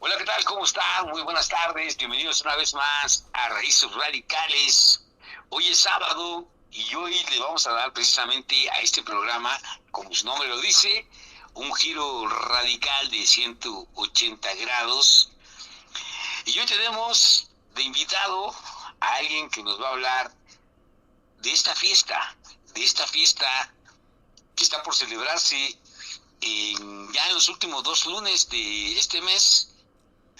Hola, ¿qué tal? ¿Cómo están? Muy buenas tardes. Bienvenidos una vez más a Raíces Radicales. Hoy es sábado y hoy le vamos a dar precisamente a este programa, como su nombre lo dice, un giro radical de 180 grados. Y hoy tenemos de invitado a alguien que nos va a hablar de esta fiesta que está por celebrarse ya en los últimos 2 lunes de este mes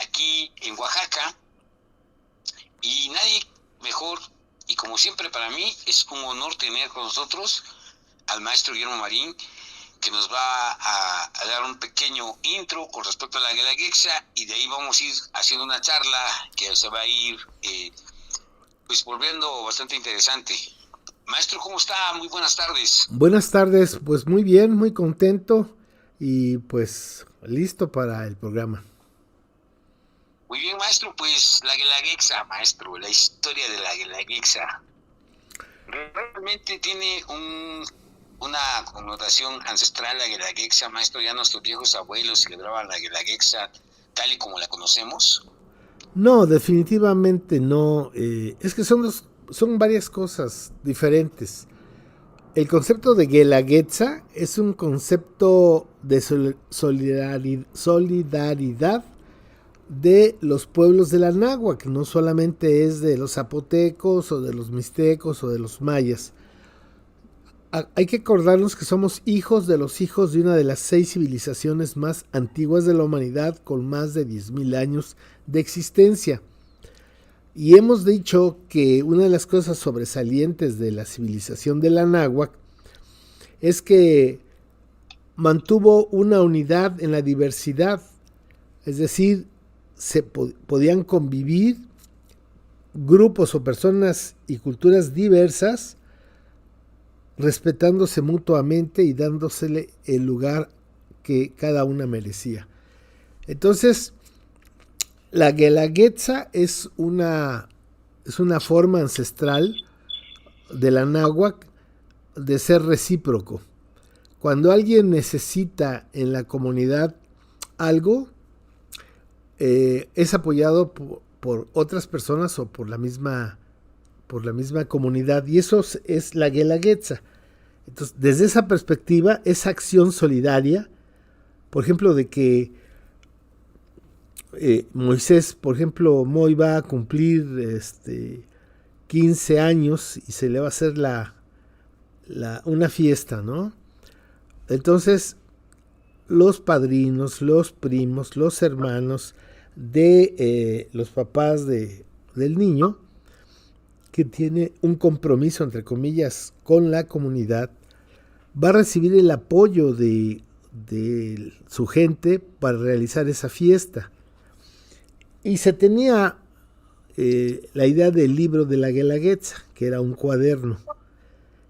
aquí en Oaxaca. Y nadie mejor, y como siempre para mí, es un honor tener con nosotros al maestro Guillermo Marín, que nos va a dar un pequeño intro con respecto a la Guelaguetza, y de ahí vamos a ir haciendo una charla que se va a ir pues volviendo bastante interesante. Maestro, ¿cómo está? Muy buenas tardes. Buenas tardes, pues muy bien, muy contento y pues listo para el programa. Muy bien, maestro, pues la Guelaguetza, maestro, la historia de la Guelaguetza realmente tiene una connotación ancestral. La Guelaguetza, maestro. Ya nuestros viejos abuelos celebraban la Guelaguetza tal y como la conocemos. No, definitivamente no. Es que son varias cosas diferentes. El concepto de Guelaguetza es un concepto de solidaridad de los pueblos de la náhuatl, que no solamente es de los zapotecos o de los mixtecos o de los mayas. Hay que acordarnos que somos hijos de los hijos de una de las 6 civilizaciones más antiguas de la humanidad, con más de 10.000 años de existencia. Y hemos dicho que una de las cosas sobresalientes de la civilización de la náhuatl es que mantuvo una unidad en la diversidad, es decir, podían convivir grupos o personas y culturas diversas, respetándose mutuamente y dándosele el lugar que cada una merecía. Entonces, la Guelaguetza es una forma ancestral de la náhuatl de ser recíproco. Cuando alguien necesita en la comunidad algo, es apoyado por otras personas o por la misma comunidad. Y eso es la Guelaguetza. Entonces, desde esa perspectiva, esa acción solidaria, por ejemplo, de que Moisés, por ejemplo, Moy va a cumplir 15 años y se le va a hacer una fiesta, ¿no? Entonces, los padrinos, los primos, los hermanos de los papás del niño, que tiene un compromiso, entre comillas, con la comunidad, va a recibir el apoyo de su gente para realizar esa fiesta. Y se tenía la idea del libro de la Guelaguetza, que era un cuaderno.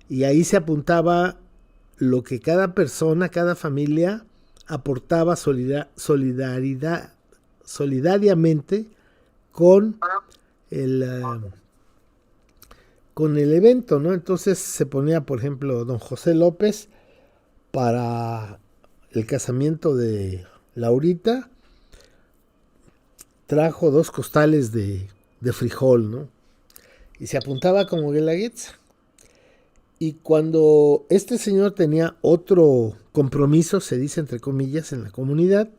Y ahí se apuntaba lo que cada persona, cada familia aportaba solidariamente con con el evento, ¿no? Entonces se ponía, por ejemplo, don José López para el casamiento de Laurita, trajo 2 costales de frijol, ¿no? Y se apuntaba como Guelaguetza. Y cuando este señor tenía otro compromiso, se dice entre comillas, en la comunidad,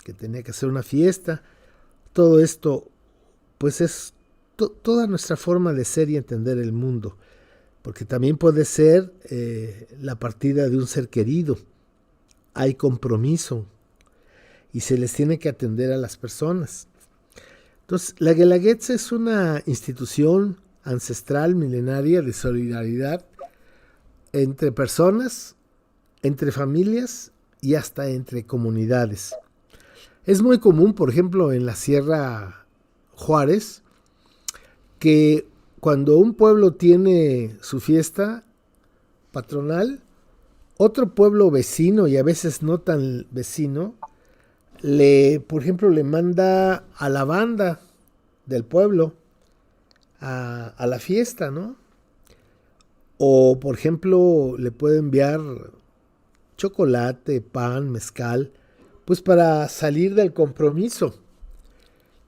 que tenía que hacer una fiesta, todo esto, pues es toda nuestra forma de ser y entender el mundo. Porque también puede ser la partida de un ser querido. Hay compromiso y se les tiene que atender a las personas. Entonces, la Guelaguetza es una institución ancestral, milenaria, de solidaridad entre personas, entre familias y hasta entre comunidades. Es muy común, por ejemplo, en la Sierra Juárez, que cuando un pueblo tiene su fiesta patronal, otro pueblo vecino y a veces no tan vecino, por ejemplo, le manda a la banda del pueblo a la fiesta, ¿no? O, por ejemplo, le puede enviar chocolate, pan, mezcal, pues para salir del compromiso.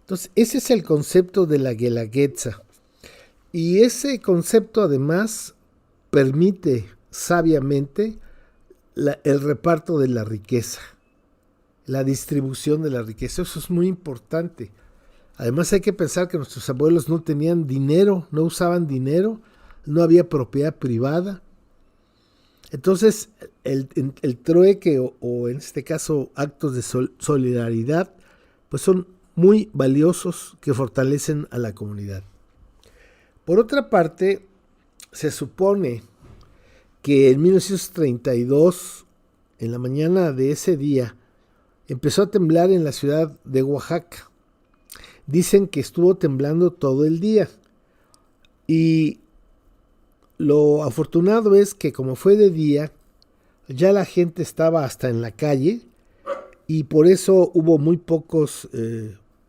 Entonces, ese es el concepto de la Guelaguetza. Y ese concepto además permite sabiamente el reparto de la riqueza, la distribución de la riqueza. Eso es muy importante. Además hay que pensar que nuestros abuelos no tenían dinero, no usaban dinero, no había propiedad privada. Entonces el trueque o en este caso actos de solidaridad pues son muy valiosos que fortalecen a la comunidad. Por otra parte, se supone que en 1932, en la mañana de ese día, empezó a temblar en la ciudad de Oaxaca. Dicen que estuvo temblando todo el día. Y lo afortunado es que como fue de día, ya la gente estaba hasta en la calle y por eso hubo muy pocos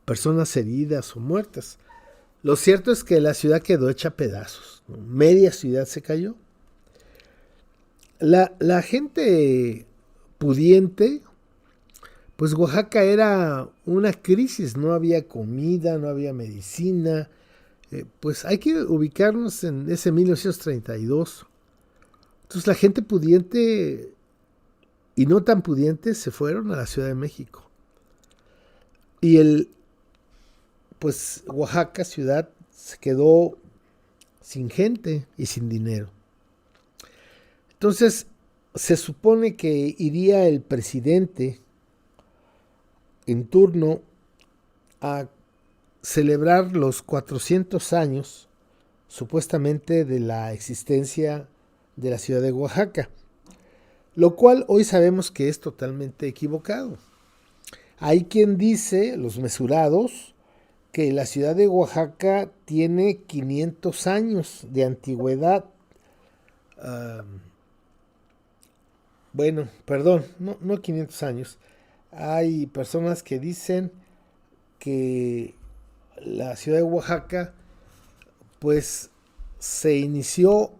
personas heridas o muertas. Lo cierto es que la ciudad quedó hecha pedazos, ¿no? Media ciudad se cayó. La gente pudiente, pues Oaxaca era una crisis, no había comida, no había medicina. Pues hay que ubicarnos en ese 1932. Entonces la gente pudiente y no tan pudiente se fueron a la Ciudad de México. Y pues Oaxaca, ciudad, se quedó sin gente y sin dinero. Entonces se supone que iría el presidente en turno a celebrar los 400 años supuestamente de la existencia de la ciudad de Oaxaca, lo cual hoy sabemos que es totalmente equivocado. Hay quien dice, los mesurados, que la ciudad de Oaxaca tiene 500 años de antigüedad. Bueno, perdón, no 500 años. Hay personas que dicen que la ciudad de Oaxaca pues se inició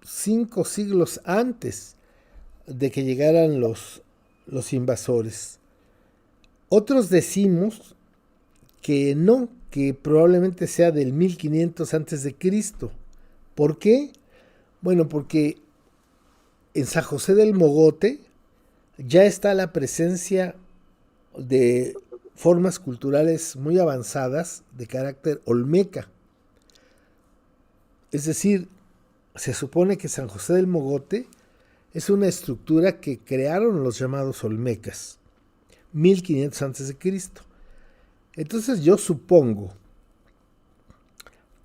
5 siglos antes de que llegaran los invasores. Otros decimos que no, que probablemente sea del 1500 antes de Cristo. ¿Por qué? Bueno, porque en San José del Mogote ya está la presencia de formas culturales muy avanzadas de carácter olmeca. Es decir, se supone que San José del Mogote es una estructura que crearon los llamados olmecas, 1500 a.C. Entonces yo supongo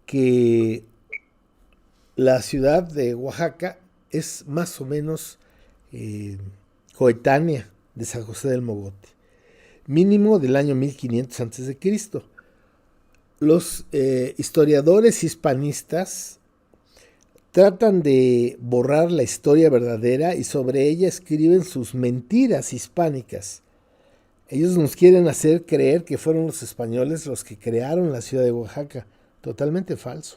que la ciudad de Oaxaca es más o menos coetánea de San José del Mogote, mínimo del año 1500 a.C. Los historiadores hispanistas tratan de borrar la historia verdadera y sobre ella escriben sus mentiras hispánicas. Ellos nos quieren hacer creer que fueron los españoles los que crearon la ciudad de Oaxaca. Totalmente falso.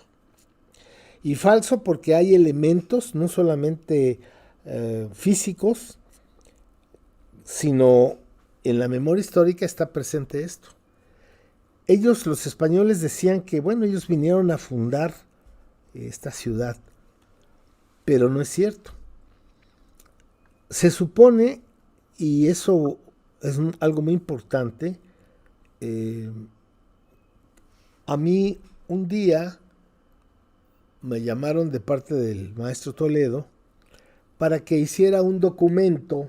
Y falso porque hay elementos no solamente físicos, sino en la memoria histórica está presente esto. Ellos, los españoles, decían que, bueno, ellos vinieron a fundar esta ciudad, pero no es cierto. Se supone, y eso es algo muy importante, a mí un día me llamaron de parte del maestro Toledo para que hiciera un documento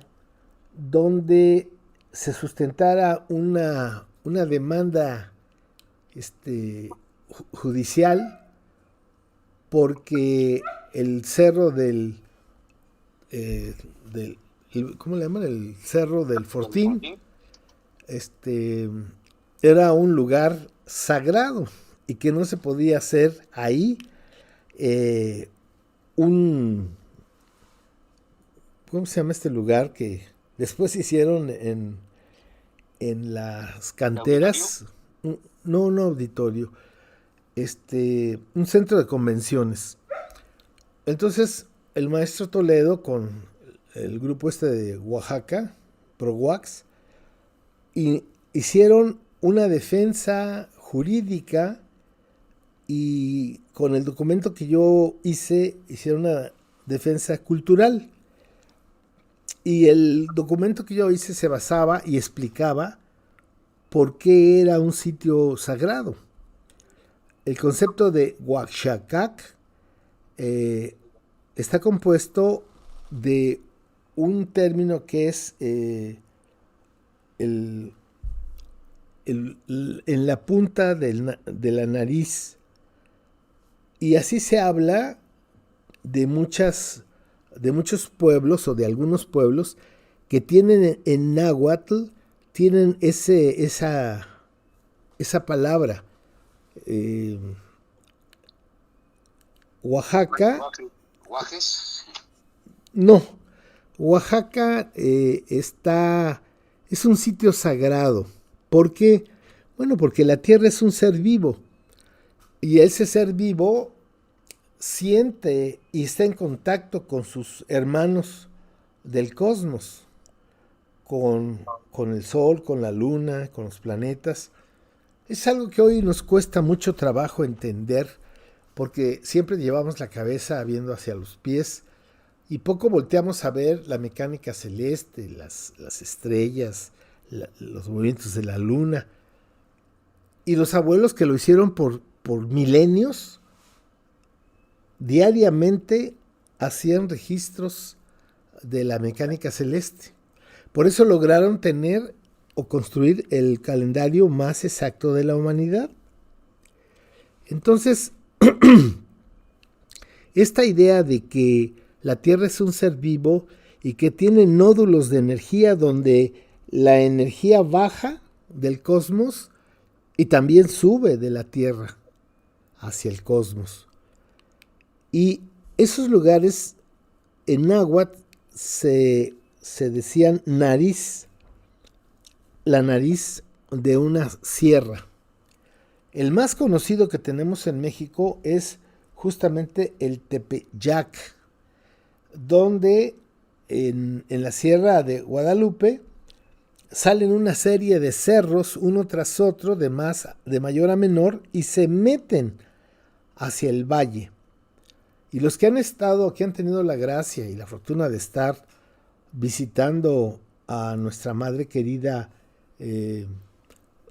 donde se sustentara una demanda judicial porque el cerro ¿cómo le llaman? El cerro del Fortín, era un lugar sagrado y que no se podía hacer ahí ¿cómo se llama este lugar que después hicieron en las canteras? Un auditorio, un centro de convenciones. Entonces el maestro Toledo con el grupo de Oaxaca, ProWax, hicieron una defensa jurídica y con el documento que yo hicieron una defensa cultural. Y el documento que yo hice se basaba y explicaba por qué era un sitio sagrado. El concepto de Oaxacac está compuesto de un término que es en la punta de la nariz. Y así se habla de muchos pueblos o de algunos pueblos que tienen en náhuatl, tienen esa palabra. Oaxaca. ¿Guajes? No. Oaxaca es un sitio sagrado. ¿Por qué? Bueno, porque la tierra es un ser vivo. Y ese ser vivo siente y está en contacto con sus hermanos del cosmos, con el sol, con la luna, con los planetas. Es algo que hoy nos cuesta mucho trabajo entender, porque siempre llevamos la cabeza viendo hacia los pies y poco volteamos a ver la mecánica celeste, las estrellas, los movimientos de la luna. Y los abuelos que lo hicieron por milenios, diariamente hacían registros de la mecánica celeste. Por eso lograron tener o construir el calendario más exacto de la humanidad. Entonces, esta idea de que la Tierra es un ser vivo y que tiene nódulos de energía donde la energía baja del cosmos y también sube de la Tierra hacia el cosmos. Y esos lugares en náhuatl se decían nariz, la nariz de una sierra. El más conocido que tenemos en México es justamente el Tepeyac, donde en la sierra de Guadalupe salen una serie de cerros uno tras otro de mayor a menor y se meten hacia el valle. Y los que han estado, que han tenido la gracia y la fortuna de estar visitando a nuestra madre querida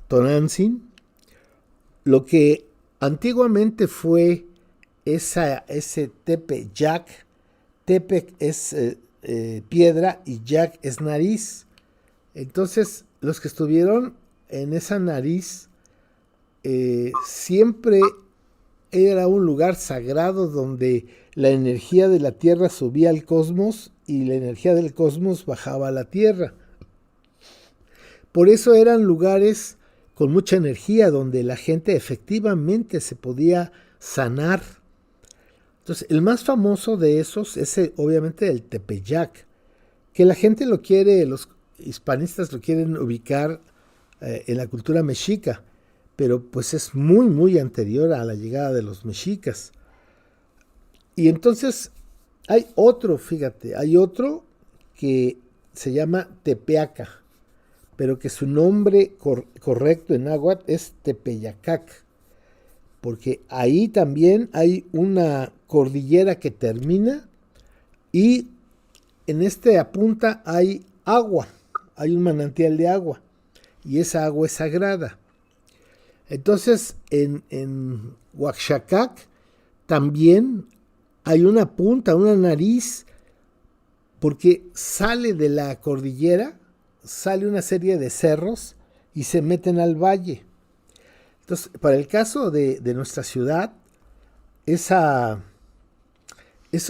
Tonantzin, lo que antiguamente fue ese Tepeyac, Tepec es piedra y Yac es nariz. Entonces, los que estuvieron en esa nariz siempre era un lugar sagrado donde la energía de la Tierra subía al cosmos y la energía del cosmos bajaba a la Tierra. Por eso eran lugares con mucha energía donde la gente efectivamente se podía sanar. Entonces, el más famoso de esos es obviamente el Tepeyac, que la gente lo quiere, los hispanistas lo quieren ubicar en la cultura mexica, pero pues es muy, muy anterior a la llegada de los mexicas. Y entonces hay otro que se llama Tepeaca, pero que su nombre correcto en náhuatl es Tepeyacac, porque ahí también hay una cordillera que termina y en punta hay agua, hay un manantial de agua y esa agua es sagrada. Entonces en Oaxacac también hay una punta, una nariz, porque sale de la cordillera, sale una serie de cerros y se meten al valle. Entonces, para el caso de nuestra ciudad, esos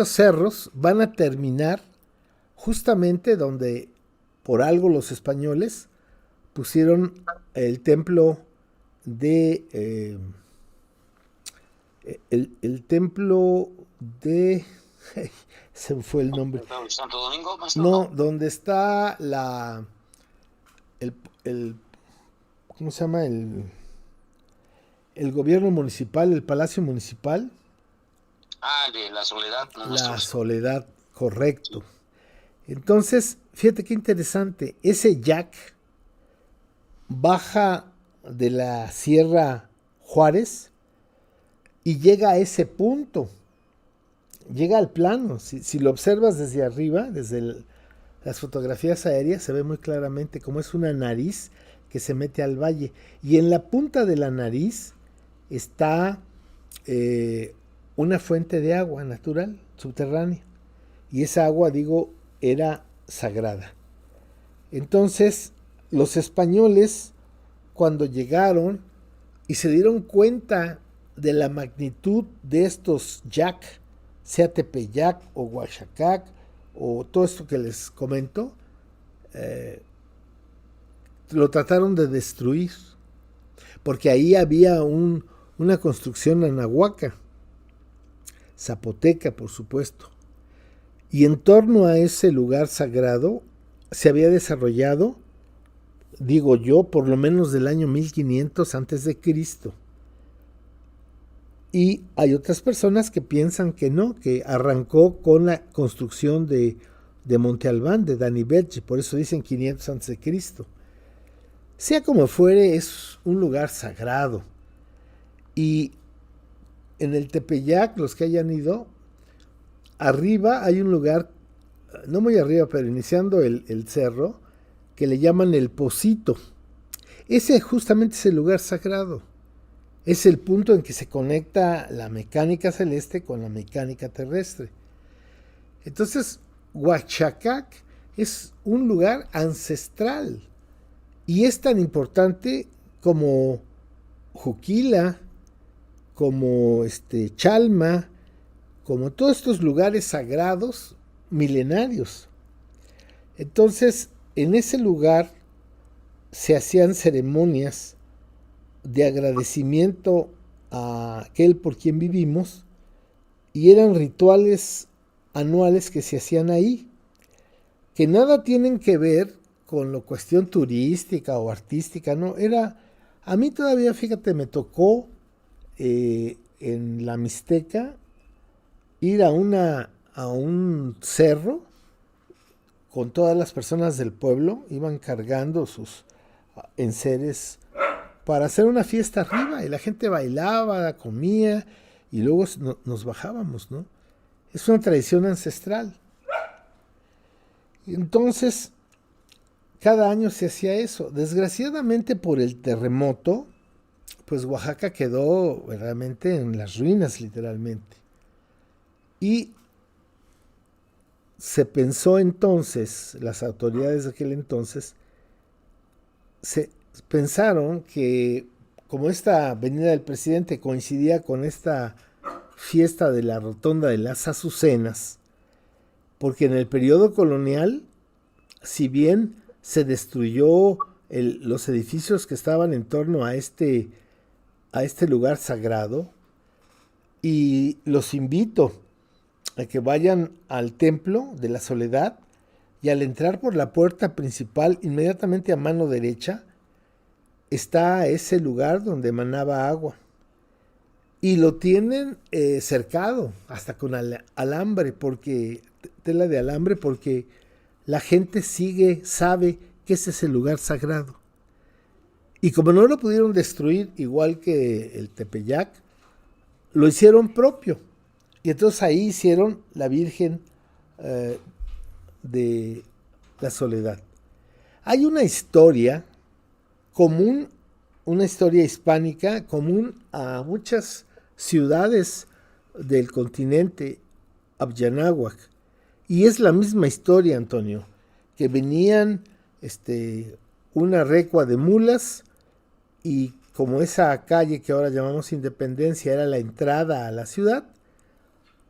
cerros van a terminar justamente donde por algo los españoles pusieron el templo de el templo de se me fue el nombre. ¿Santo Domingo? No, donde está ¿cómo se llama? El gobierno municipal, el palacio municipal. De la Soledad. La Soledad, correcto. Entonces, fíjate qué interesante. Ese Yac baja de la Sierra Juárez y llega a ese punto, llega al plano. Si lo observas desde arriba, desde las fotografías aéreas, se ve muy claramente cómo es una nariz que se mete al valle. Y en la punta de la nariz está una fuente de agua natural, subterránea. Y esa agua, digo, era sagrada. Entonces, los españoles, cuando llegaron y se dieron cuenta de la magnitud de estos yac, sea Tepeyac o Huachacac o todo esto que les comento, lo trataron de destruir, porque ahí había una construcción anahuaca, zapoteca, por supuesto, y en torno a ese lugar sagrado se había desarrollado, digo yo, por lo menos del año 1500 antes de Cristo. Y hay otras personas que piensan que no, que arrancó con la construcción de Monte Albán, de Dani Becci, por eso dicen 500 antes de Cristo. Sea como fuere, es un lugar sagrado. Y en el Tepeyac, los que hayan ido, arriba hay un lugar, no muy arriba, pero iniciando el cerro, que le llaman el Pocito. Ese justamente es el lugar sagrado. Es el punto en que se conecta la mecánica celeste con la mecánica terrestre. Entonces, Huachacac es un lugar ancestral. Y es tan importante como Juquila, como Chalma, como todos estos lugares sagrados milenarios. Entonces, en ese lugar se hacían ceremonias de agradecimiento a aquel por quien vivimos, y eran rituales anuales que se hacían ahí, que nada tienen que ver con la cuestión turística o artística, no, a mí todavía, fíjate, me tocó en la Mixteca ir a un cerro con todas las personas del pueblo, iban cargando sus enseres para hacer una fiesta arriba, y la gente bailaba, comía, y luego nos bajábamos, ¿no? Es una tradición ancestral. Entonces, cada año se hacía eso. Desgraciadamente, por el terremoto, pues Oaxaca quedó realmente en las ruinas, literalmente. Y se pensó entonces, las autoridades de aquel entonces, pensaron que como esta venida del presidente coincidía con esta fiesta de la Rotonda de las Azucenas, porque en el periodo colonial, si bien se destruyó los edificios que estaban en torno a este lugar sagrado, y los invito a que vayan al Templo de la Soledad, y al entrar por la puerta principal, inmediatamente a mano derecha, está ese lugar donde emanaba agua. Y lo tienen cercado, hasta con alambre, tela de alambre, porque la gente sabe que ese es el lugar sagrado. Y como no lo pudieron destruir, igual que el Tepeyac, lo hicieron propio. Y entonces ahí hicieron la Virgen de la Soledad. Hay una historia común, una historia hispánica común a muchas ciudades del continente Abyanáhuac, y es la misma historia, Antonio, que venían una recua de mulas, y como esa calle que ahora llamamos Independencia era la entrada a la ciudad,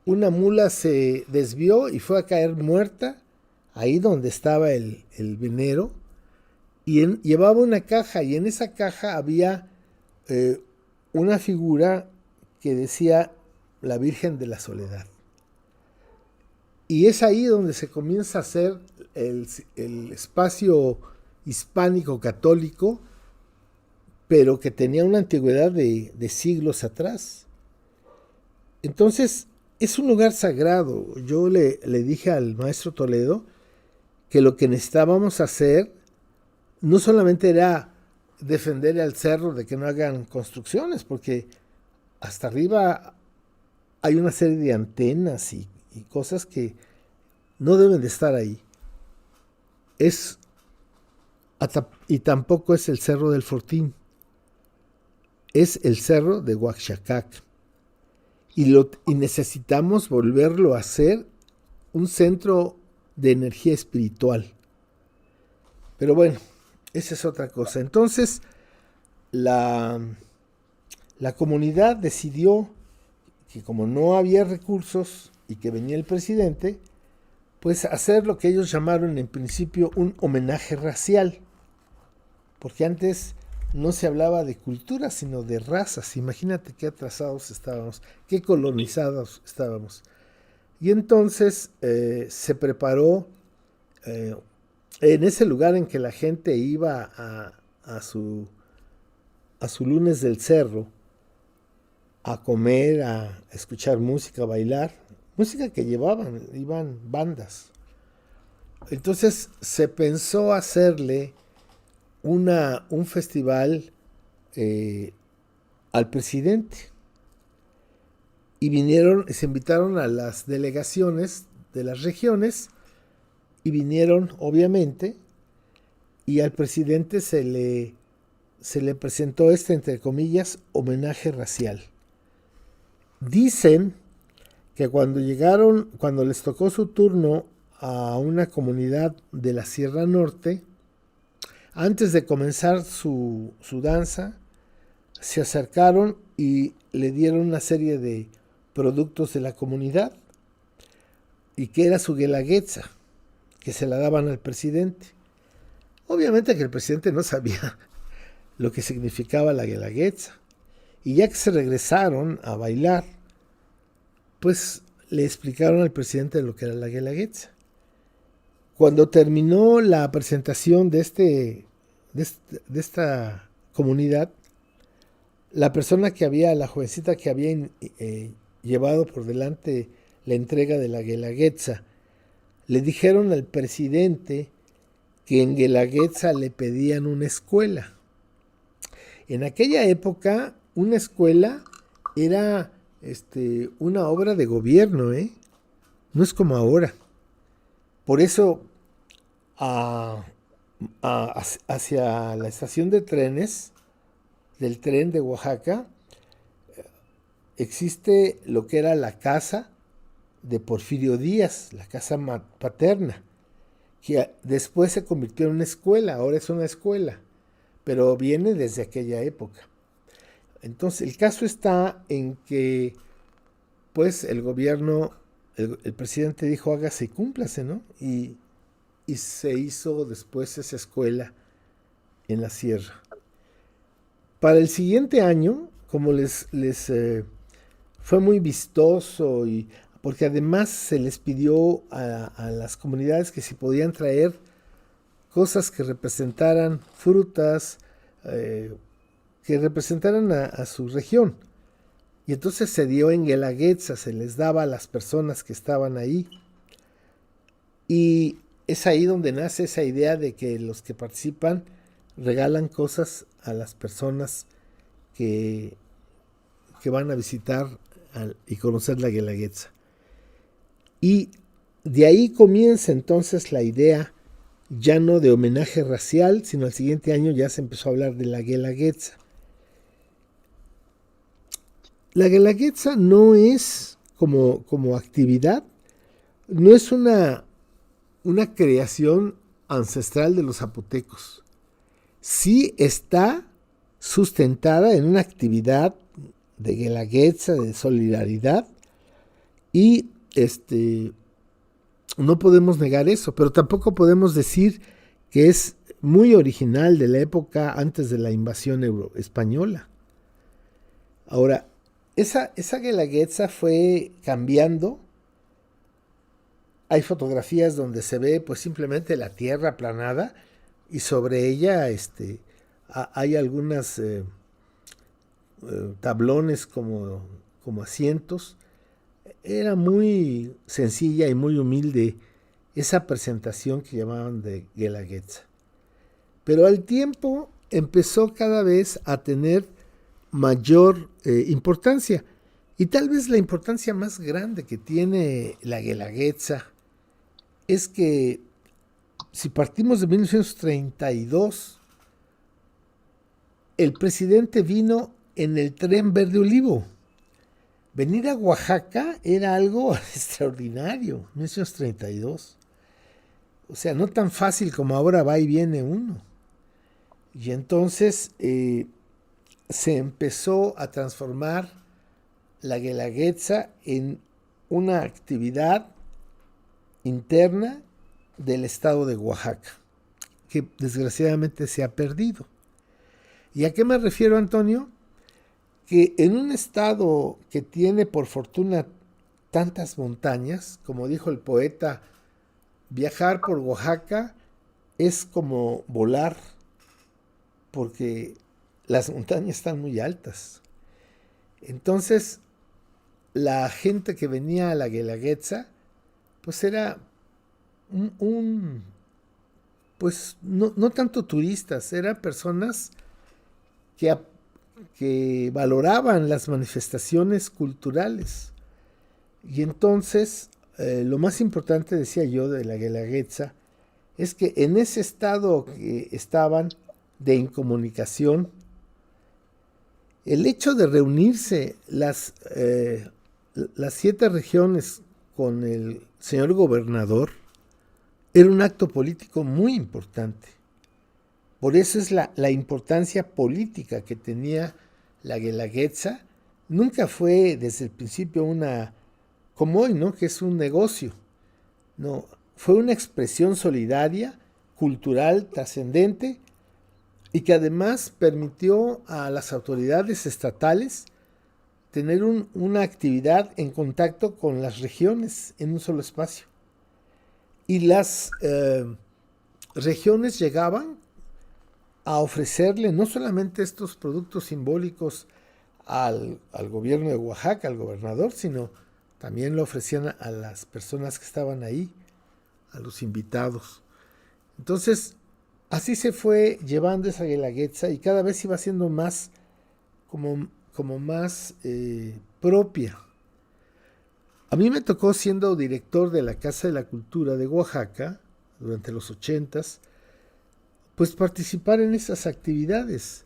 una mula se desvió y fue a caer muerta ahí donde estaba el venero, y llevaba una caja, y en esa caja había una figura que decía la Virgen de la Soledad. Y es ahí donde se comienza a hacer el espacio hispánico católico, pero que tenía una antigüedad de siglos atrás. Entonces, es un lugar sagrado. Yo le dije al maestro Toledo que lo que necesitábamos hacer no solamente era defender al cerro de que no hagan construcciones, porque hasta arriba hay una serie de antenas y cosas que no deben de estar ahí. Y tampoco es el Cerro del Fortín, es el Cerro de Oaxacac. Y necesitamos volverlo a hacer un centro de energía espiritual. Pero bueno, esa es otra cosa. Entonces, la comunidad decidió que como no había recursos y que venía el presidente, pues hacer lo que ellos llamaron en principio un homenaje racial. Porque antes no se hablaba de cultura, sino de razas. Imagínate qué atrasados estábamos, qué colonizados estábamos. Y entonces se preparó en ese lugar en que la gente iba a su lunes del cerro, a comer, a escuchar música, a bailar, música que iban bandas. Entonces se pensó hacerle un festival al presidente. Y se invitaron a las delegaciones de las regiones y vinieron, obviamente, y al presidente se le presentó entre comillas, homenaje racial. Dicen que cuando les tocó su turno a una comunidad de la Sierra Norte, antes de comenzar su danza, se acercaron y le dieron una serie de productos de la comunidad, y que era su guelaguetza, que se la daban al presidente. Obviamente que el presidente no sabía lo que significaba la guelaguetza, y ya que se regresaron a bailar, pues le explicaron al presidente lo que era la guelaguetza. Cuando terminó la presentación de esta comunidad, la jovencita que había llevado por delante la entrega de la guelaguetza, le dijeron al presidente que en Guelaguetza le pedían una escuela. En aquella época, una escuela era una obra de gobierno, no es como ahora. Por eso, hacia la estación de trenes del tren de Oaxaca, existe lo que era la casa de Porfirio Díaz, la casa paterna, que después se convirtió en una escuela, ahora es una escuela, pero viene desde aquella época. Entonces, el caso está en que, pues, el gobierno, el presidente dijo, hágase y cúmplase, ¿no? Y se hizo después esa escuela en la sierra. Para el siguiente año, como les fue muy vistoso, porque además se les pidió a las comunidades que si podían traer cosas que representaran frutas, que representaran a su región. Y entonces se dio en Guelaguetza, se les daba a las personas que estaban ahí. Y es ahí donde nace esa idea de que los que participan regalan cosas a las personas que van a visitar y conocer la Guelaguetza. Y de ahí comienza entonces la idea ya no de homenaje racial, sino al siguiente año ya se empezó a hablar de la Guelaguetza. La Guelaguetza no es como actividad, no es una creación ancestral de los zapotecos. Sí está sustentada en una actividad de Guelaguetza, de solidaridad, y no podemos negar eso, pero tampoco podemos decir que es muy original de la época antes de la invasión española. Ahora, esa Guelaguetza fue cambiando. Hay fotografías donde se ve pues simplemente la tierra aplanada y sobre ella hay algunas tablones como asientos. Era muy sencilla y muy humilde esa presentación que llamaban de Guelaguetza. Pero al tiempo empezó cada vez a tener mayor importancia. Y tal vez la importancia más grande que tiene la Guelaguetza es que si partimos de 1932, el presidente vino en el tren verde olivo. Venir a Oaxaca era algo extraordinario, 1932. O sea, no tan fácil como ahora va y viene uno. Y entonces se empezó a transformar la Guelaguetza en una actividad interna del estado de Oaxaca, que desgraciadamente se ha perdido. ¿Y a qué me refiero, Antonio? Que en un estado que tiene por fortuna tantas montañas, como dijo el poeta, viajar por Oaxaca es como volar, porque las montañas están muy altas. Entonces, la gente que venía a la Guelaguetza, pues era pues no tanto turistas, eran personas que valoraban las manifestaciones culturales. Y entonces, lo más importante, decía yo, de la Guelaguetza, es que en ese estado que estaban de incomunicación, el hecho de reunirse las 7 regiones con el señor gobernador era un acto político muy importante. Por eso es la importancia política que tenía la Guelaguetza. Nunca fue desde el principio como hoy, ¿no? Que es un negocio. No, fue una expresión solidaria, cultural, trascendente, y que además permitió a las autoridades estatales tener una actividad en contacto con las regiones en un solo espacio. Y las regiones llegaban a ofrecerle no solamente estos productos simbólicos al gobierno de Oaxaca, al gobernador, sino también lo ofrecían a las personas que estaban ahí, a los invitados. Entonces, así se fue llevando esa Guelaguetza y cada vez iba siendo más como más propia. A mí me tocó, siendo director de la Casa de la Cultura de Oaxaca durante los 80s, pues participar en esas actividades.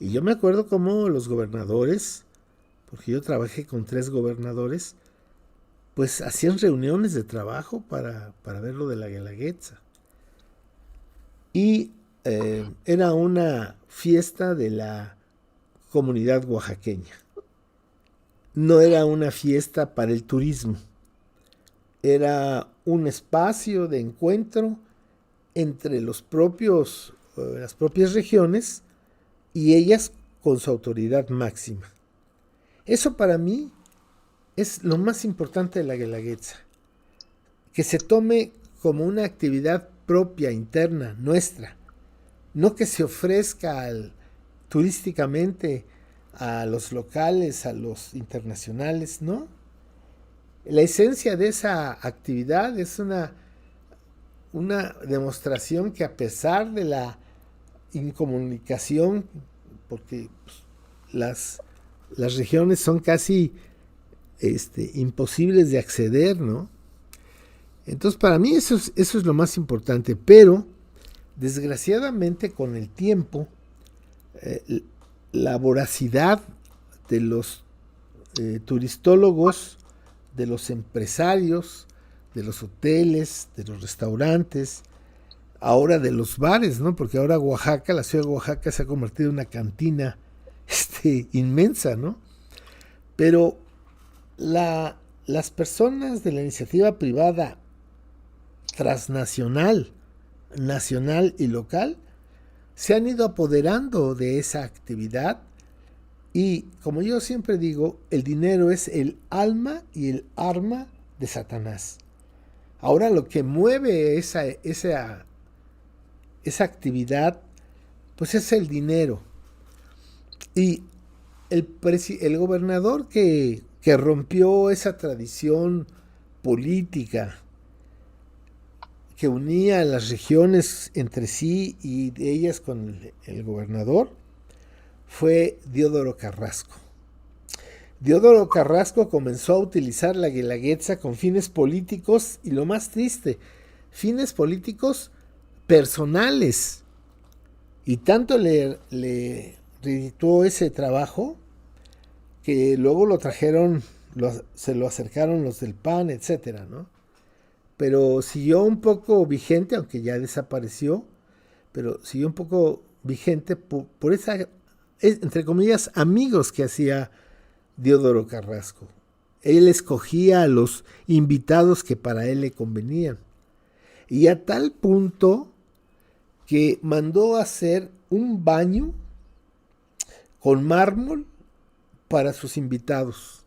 Y yo me acuerdo cómo los gobernadores, porque yo trabajé con 3 gobernadores, pues hacían reuniones de trabajo para ver lo de la Guelaguetza. Y era una fiesta de la comunidad oaxaqueña. No era una fiesta para el turismo. Era un espacio de encuentro entre las propias regiones y ellas con su autoridad máxima. Eso para mí es lo más importante de la Guelaguetza, que se tome como una actividad propia, interna, nuestra, no que se ofrezca turísticamente a los locales, a los internacionales, ¿no? La esencia de esa actividad es una demostración que, a pesar de la incomunicación, porque las regiones son casi imposibles de acceder, ¿no? Entonces, para mí eso es lo más importante, pero desgraciadamente con el tiempo, la voracidad de los turistólogos, de los empresarios, de los hoteles, de los restaurantes, ahora de los bares, ¿no? Porque ahora Oaxaca, la ciudad de Oaxaca, se ha convertido en una cantina inmensa, ¿no? Pero las personas de la iniciativa privada transnacional, nacional y local se han ido apoderando de esa actividad y, como yo siempre digo, el dinero es el alma y el arma de Satanás. Ahora lo que mueve esa actividad, pues es el dinero. Y el gobernador que rompió esa tradición política, que unía a las regiones entre sí y de ellas con el gobernador fue Diodoro Carrasco. Diodoro Carrasco comenzó a utilizar la Guelaguetza con fines políticos y lo más triste, fines políticos personales. Y tanto le redituó ese trabajo que luego lo trajeron, se lo acercaron los del PAN, etcétera, ¿no? Pero siguió un poco vigente, aunque ya desapareció, pero siguió un poco vigente por esa, entre comillas, amigos que hacía Diodoro Carrasco. Él escogía a los invitados que para él le convenían. Y a tal punto que mandó a hacer un baño con mármol para sus invitados.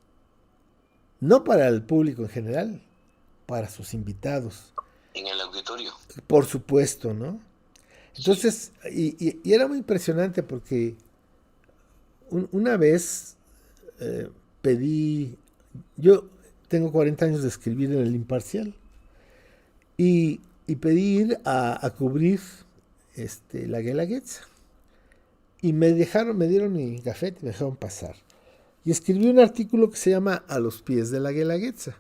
No para el público en general, para sus invitados. En el auditorio. Por supuesto, ¿no? Entonces, y era muy impresionante porque una vez pedí, yo tengo 40 años de escribir en El Imparcial, y pedí ir a cubrir la Guelaguetza. Y me dieron mi gafete y me dejaron pasar. Y escribí un artículo que se llama A los pies de la Guelaguetza,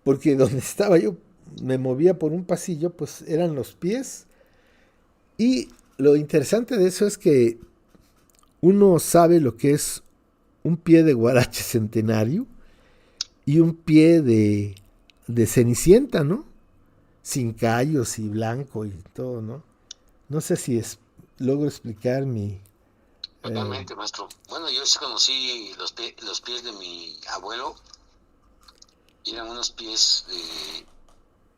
porque donde estaba yo, me movía por un pasillo, pues eran los pies. Y lo interesante de eso es que uno sabe lo que es un pie de guarache centenario y un pie de cenicienta, ¿no? Sin callos y blanco y todo, ¿no? No sé si logro explicar mi... Totalmente, maestro. Bueno, yo sí conocí los pies de mi abuelo. Y eran unos pies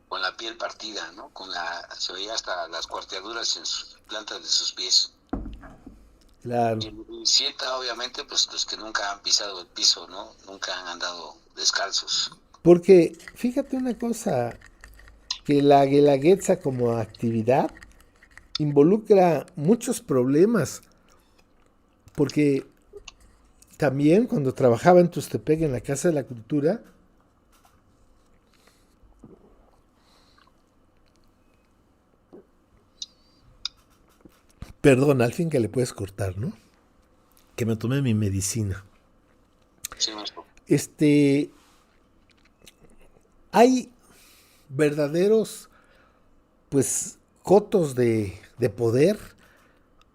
con la piel partida, ¿no? Se veía hasta las cuarteaduras en sus plantas de sus pies. Claro. Y sienta, obviamente, pues los que nunca han pisado el piso, ¿no? Nunca han andado descalzos. Porque, fíjate una cosa, que la Guelaguetza como actividad involucra muchos problemas, porque también cuando trabajaba en Tustepec en la Casa de la Cultura, perdón, al fin que le puedes cortar, ¿no? Que me tomé mi medicina. Sí, maestro. Hay verdaderos, pues, cotos de poder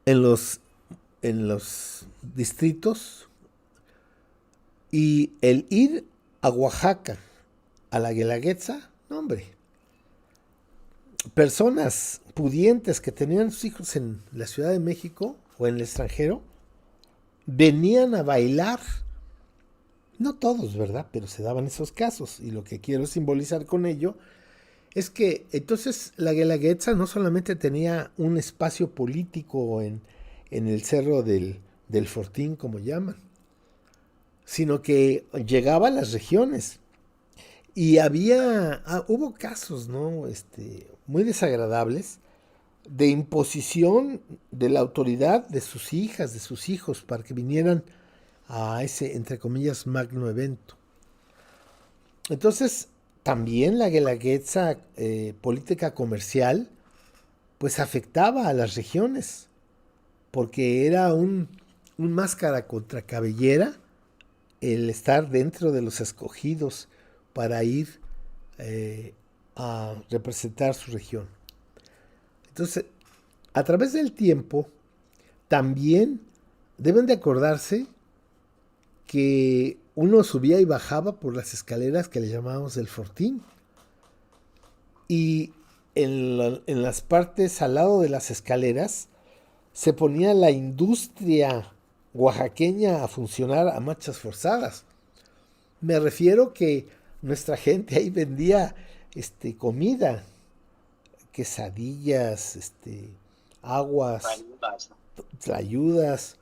en los distritos, y el ir a Oaxaca a la Guelaguetza, no, hombre, personas pudientes que tenían sus hijos en la Ciudad de México o en el extranjero venían a bailar. No todos, ¿verdad? Pero se daban esos casos. Y lo que quiero simbolizar con ello es que entonces la Guelaguetza no solamente tenía un espacio político en el cerro del Fortín, como llaman, sino que llegaba a las regiones. Y hubo casos, ¿no? Muy desagradables de imposición de la autoridad de sus hijas, de sus hijos, para que vinieran a ese, entre comillas, magno evento. Entonces, también la Guelaguetza política comercial, pues afectaba a las regiones, porque era un máscara contra cabellera el estar dentro de los escogidos para ir a representar su región. Entonces, a través del tiempo, también deben de acordarse que uno subía y bajaba por las escaleras que le llamábamos el Fortín. Y en las partes al lado de las escaleras se ponía la industria oaxaqueña a funcionar a marchas forzadas. Me refiero que nuestra gente ahí vendía comida, quesadillas, aguas, tlayudas.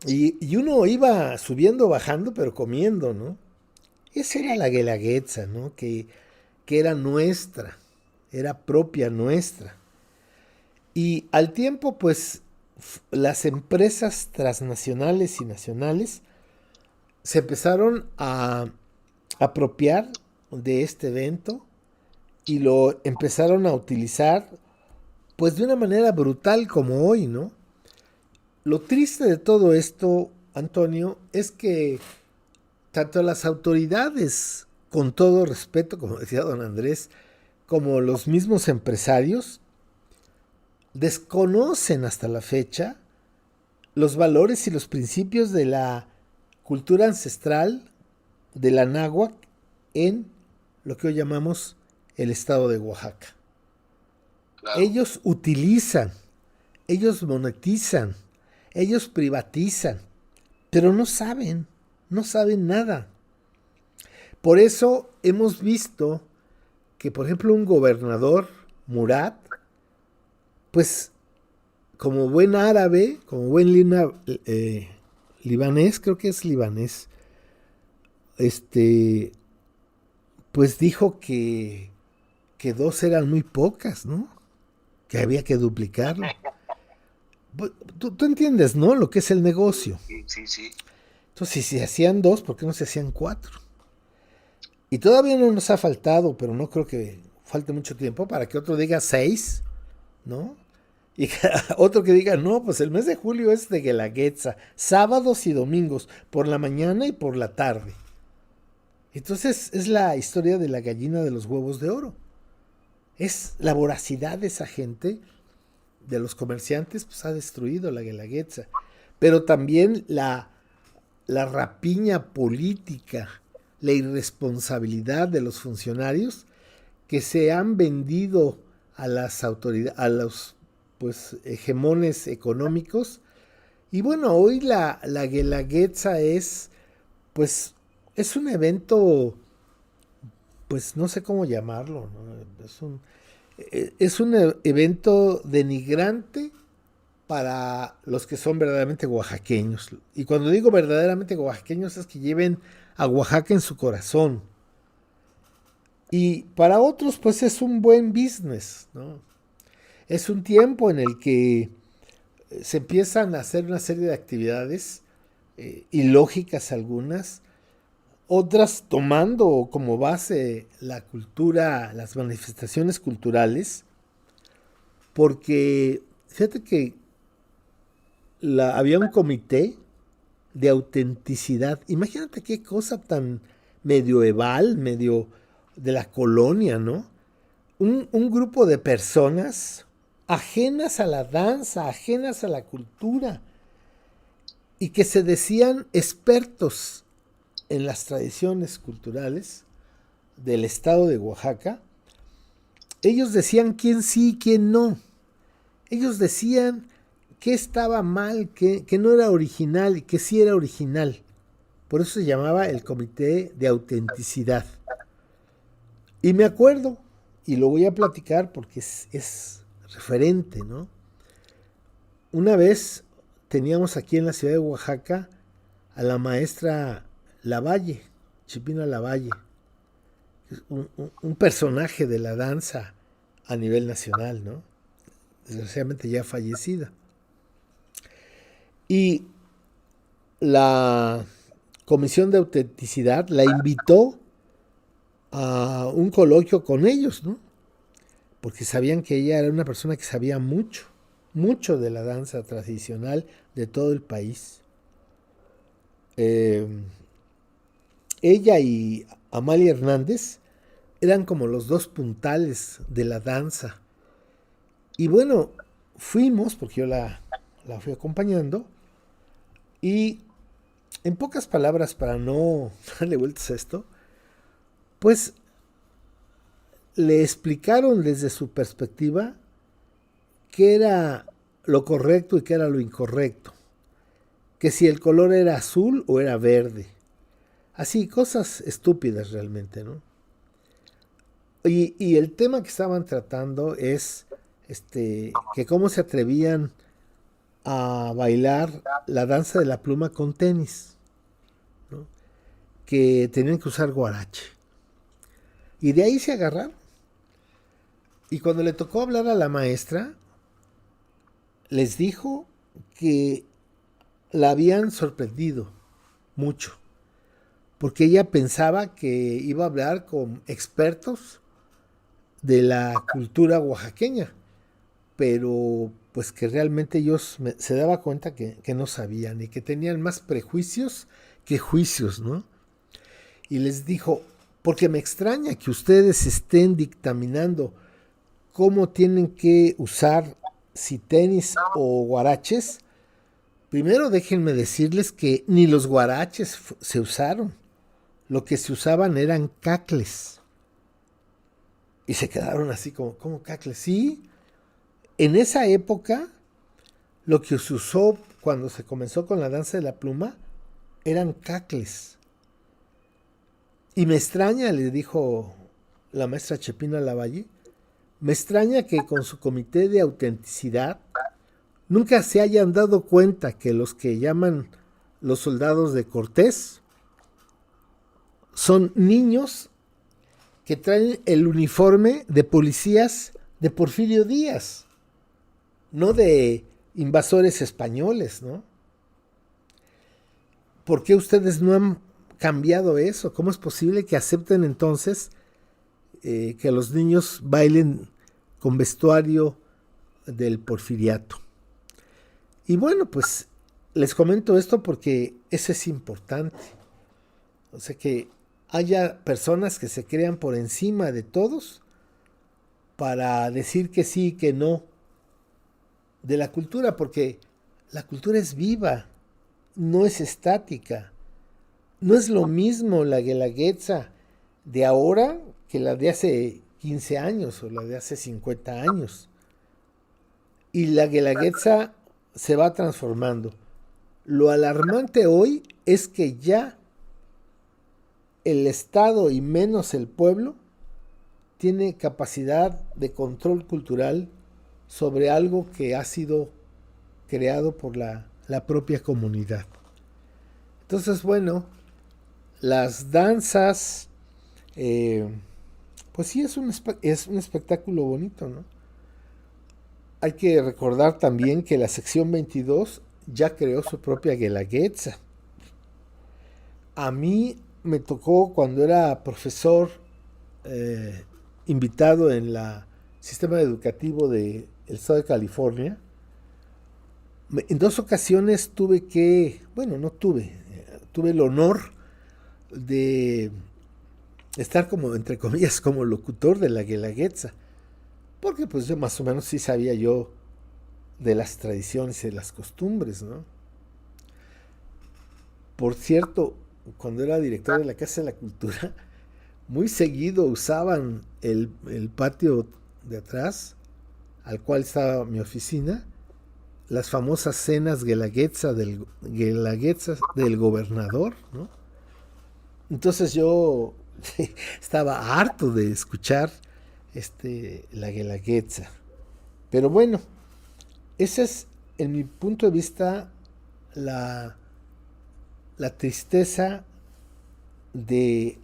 Y uno iba subiendo, bajando, pero comiendo, ¿no? Esa era la Guelaguetza, ¿no? Que era nuestra, era propia nuestra. Y al tiempo, pues, las empresas transnacionales y nacionales se empezaron a apropiar de este evento y lo empezaron a utilizar pues de una manera brutal como hoy, ¿no? Lo triste de todo esto, Antonio, es que tanto las autoridades, con todo respeto, como decía don Andrés, como los mismos empresarios, desconocen hasta la fecha los valores y los principios de la cultura ancestral de la náhuatl en lo que hoy llamamos el estado de Oaxaca. Claro. Ellos utilizan, ellos monetizan, ellos privatizan, pero no saben nada. Por eso hemos visto que, por ejemplo, un gobernador, Murat, pues como buen árabe, como buen libanés, creo que es libanés, este, pues dijo que dos eran muy pocas, ¿no? Que había que duplicarlo. Tú entiendes, ¿no? Lo que es el negocio. Sí, sí, sí. Entonces, si se hacían dos, ¿por qué no se hacían cuatro? Y todavía no nos ha faltado, pero no creo que falte mucho tiempo para que otro diga seis, ¿no? Y otro que diga, no, pues el mes de julio es de Guelaguetza, sábados y domingos, por la mañana y por la tarde. Entonces es la historia de la gallina de los huevos de oro. Es la voracidad de esa gente, de los comerciantes, pues ha destruido la Guelaguetza. Pero también la rapiña política, la irresponsabilidad de los funcionarios que se han vendido a las autoridades, a los pues hegemones económicos. Y bueno, hoy la Guelaguetza es pues es un evento, pues no sé cómo llamarlo, ¿no? Es un evento denigrante para los que son verdaderamente oaxaqueños. Y cuando digo verdaderamente oaxaqueños es que lleven a Oaxaca en su corazón. Y para otros pues es un buen business, ¿no? Es un tiempo en el que se empiezan a hacer una serie de actividades ilógicas algunas, otras tomando como base la cultura, las manifestaciones culturales, porque fíjate que había un comité de autenticidad. Imagínate qué cosa tan medieval, medio de la colonia, ¿no? Un grupo de personas ajenas a la danza, ajenas a la cultura, y que se decían expertos en las tradiciones culturales del estado de Oaxaca. Ellos decían quién sí, quién no. Ellos decían que estaba mal, que no era original y que sí era original. Por eso se llamaba el Comité de Autenticidad. Y me acuerdo, y lo voy a platicar porque es referente, ¿no? Una vez teníamos aquí en la ciudad de Oaxaca a la maestra Lavalle, Chipina Lavalle, un personaje de la danza a nivel nacional, ¿no? Desgraciadamente ya fallecida. Y la Comisión de Autenticidad la invitó a un coloquio con ellos, ¿no? Porque sabían que ella era una persona que sabía mucho, mucho de la danza tradicional de todo el país. Ella y Amalia Hernández eran como los dos puntales de la danza. Y bueno, fuimos, porque yo la fui acompañando, y en pocas palabras, para no darle vueltas a esto, pues le explicaron desde su perspectiva qué era lo correcto y qué era lo incorrecto. Que si el color era azul o era verde. Así, cosas estúpidas realmente, ¿no? Y el tema que estaban tratando es que cómo se atrevían a bailar la danza de la pluma con tenis, ¿no? Que tenían que usar guarache. Y de ahí se agarraron. Y cuando le tocó hablar a la maestra, les dijo que la habían sorprendido mucho, porque ella pensaba que iba a hablar con expertos de la cultura oaxaqueña, pero pues que realmente ellos se daba cuenta que no sabían y que tenían más prejuicios que juicios, ¿no? Y les dijo, porque me extraña que ustedes estén dictaminando cómo tienen que usar, si tenis o guaraches. Primero déjenme decirles que ni los guaraches se usaron. Lo que se usaban eran cacles. Y se quedaron así como, ¿cómo cacles? Sí, en esa época lo que se usó cuando se comenzó con la danza de la pluma eran cacles. Y me extraña, le dijo la maestra Chepina Lavalle, me extraña que con su comité de autenticidad nunca se hayan dado cuenta que los que llaman los soldados de Cortés son niños que traen el uniforme de policías de Porfirio Díaz, no de invasores españoles, ¿no? ¿Por qué ustedes no han cambiado eso? ¿Cómo es posible que acepten entonces que los niños bailen con vestuario del porfiriato? Y bueno, pues les comento esto porque eso es importante. O sea, que haya personas que se crean por encima de todos para decir que sí, que no de la cultura, porque la cultura es viva, no es estática. No es lo mismo la guelaguetza de ahora que la de hace 15 años o la de hace 50 años. Y la guelaguetza se va transformando. Lo alarmante hoy es que ya el Estado y menos el pueblo tiene capacidad de control cultural sobre algo que ha sido creado por la propia comunidad. Entonces, bueno, las danzas, pues sí es un espectáculo bonito, ¿no? Hay que recordar también que la sección 22 ya creó su propia guelaguetza. A mí me tocó cuando era profesor invitado en el sistema educativo del estado de California. En 2 ocasiones tuve el honor de estar como, entre comillas, como locutor de la guelaguetza, porque pues yo más o menos sí sabía yo de las tradiciones y de las costumbres, ¿no? Por cierto, cuando era director de la Casa de la Cultura, muy seguido usaban el patio de atrás, al cual estaba mi oficina, las famosas cenas guelaguetzas del gobernador, ¿no? Entonces yo estaba harto de escuchar la guelaguetza. Pero bueno, esa es, en mi punto de vista, la tristeza de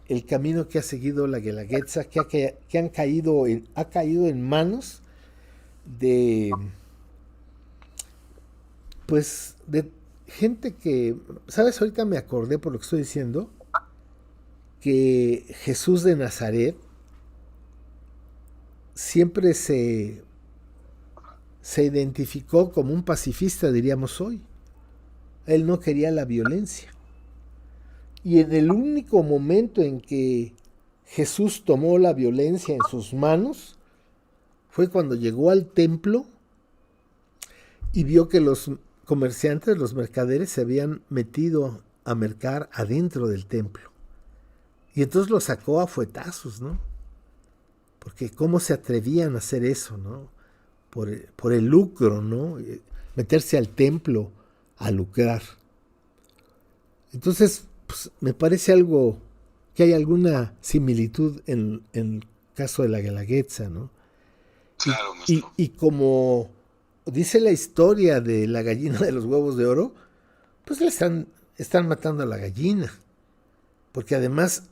el camino que ha seguido la guelaguetza, que ha caído en manos de gente que, ¿sabes? Ahorita me acordé por lo que estoy diciendo, que Jesús de Nazaret siempre se identificó como un pacifista, diríamos hoy. Él no quería la violencia. Y en el único momento en que Jesús tomó la violencia en sus manos fue cuando llegó al templo y vio que los comerciantes, los mercaderes, se habían metido a mercar adentro del templo. Y entonces lo sacó a fuetazos, ¿no? Porque cómo se atrevían a hacer eso, ¿no? Por el lucro, ¿no? Meterse al templo a lucrar. Entonces, pues, me parece algo que hay alguna similitud en el caso de la guelaguetza, ¿no? Claro, y como dice la historia de la gallina de los huevos de oro, pues le están matando a la gallina. Porque además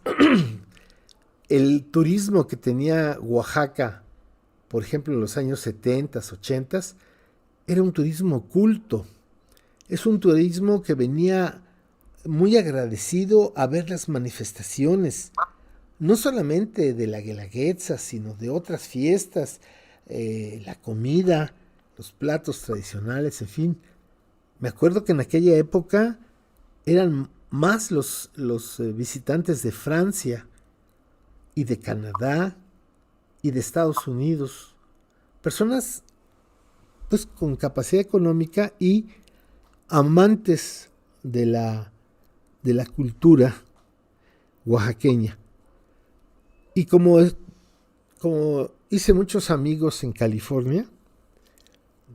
el turismo que tenía Oaxaca, por ejemplo, en los años 70, 80, era un turismo culto. Es un turismo que venía muy agradecido a ver las manifestaciones no solamente de la Guelaguetza, sino de otras fiestas, la comida, los platos tradicionales, en fin. Me acuerdo que en aquella época eran más los visitantes de Francia y de Canadá y de Estados Unidos. Personas pues con capacidad económica y amantes de la cultura oaxaqueña. Y como hice muchos amigos en California,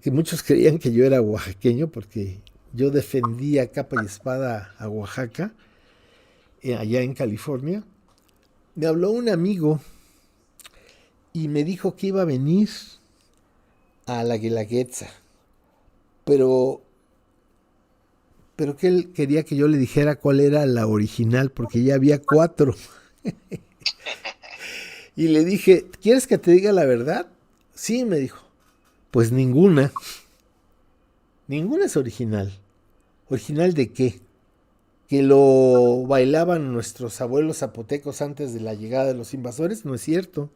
que muchos creían que yo era oaxaqueño porque yo defendía capa y espada a Oaxaca, allá en California, me habló un amigo y me dijo que iba a venir a la Guelaguetza, pero que él quería que yo le dijera cuál era la original, porque ya había 4. Y le dije, ¿quieres que te diga la verdad? Sí, me dijo. Pues ninguna. Ninguna es original. ¿Original de qué? Que lo bailaban nuestros abuelos zapotecos antes de la llegada de los invasores. No es cierto.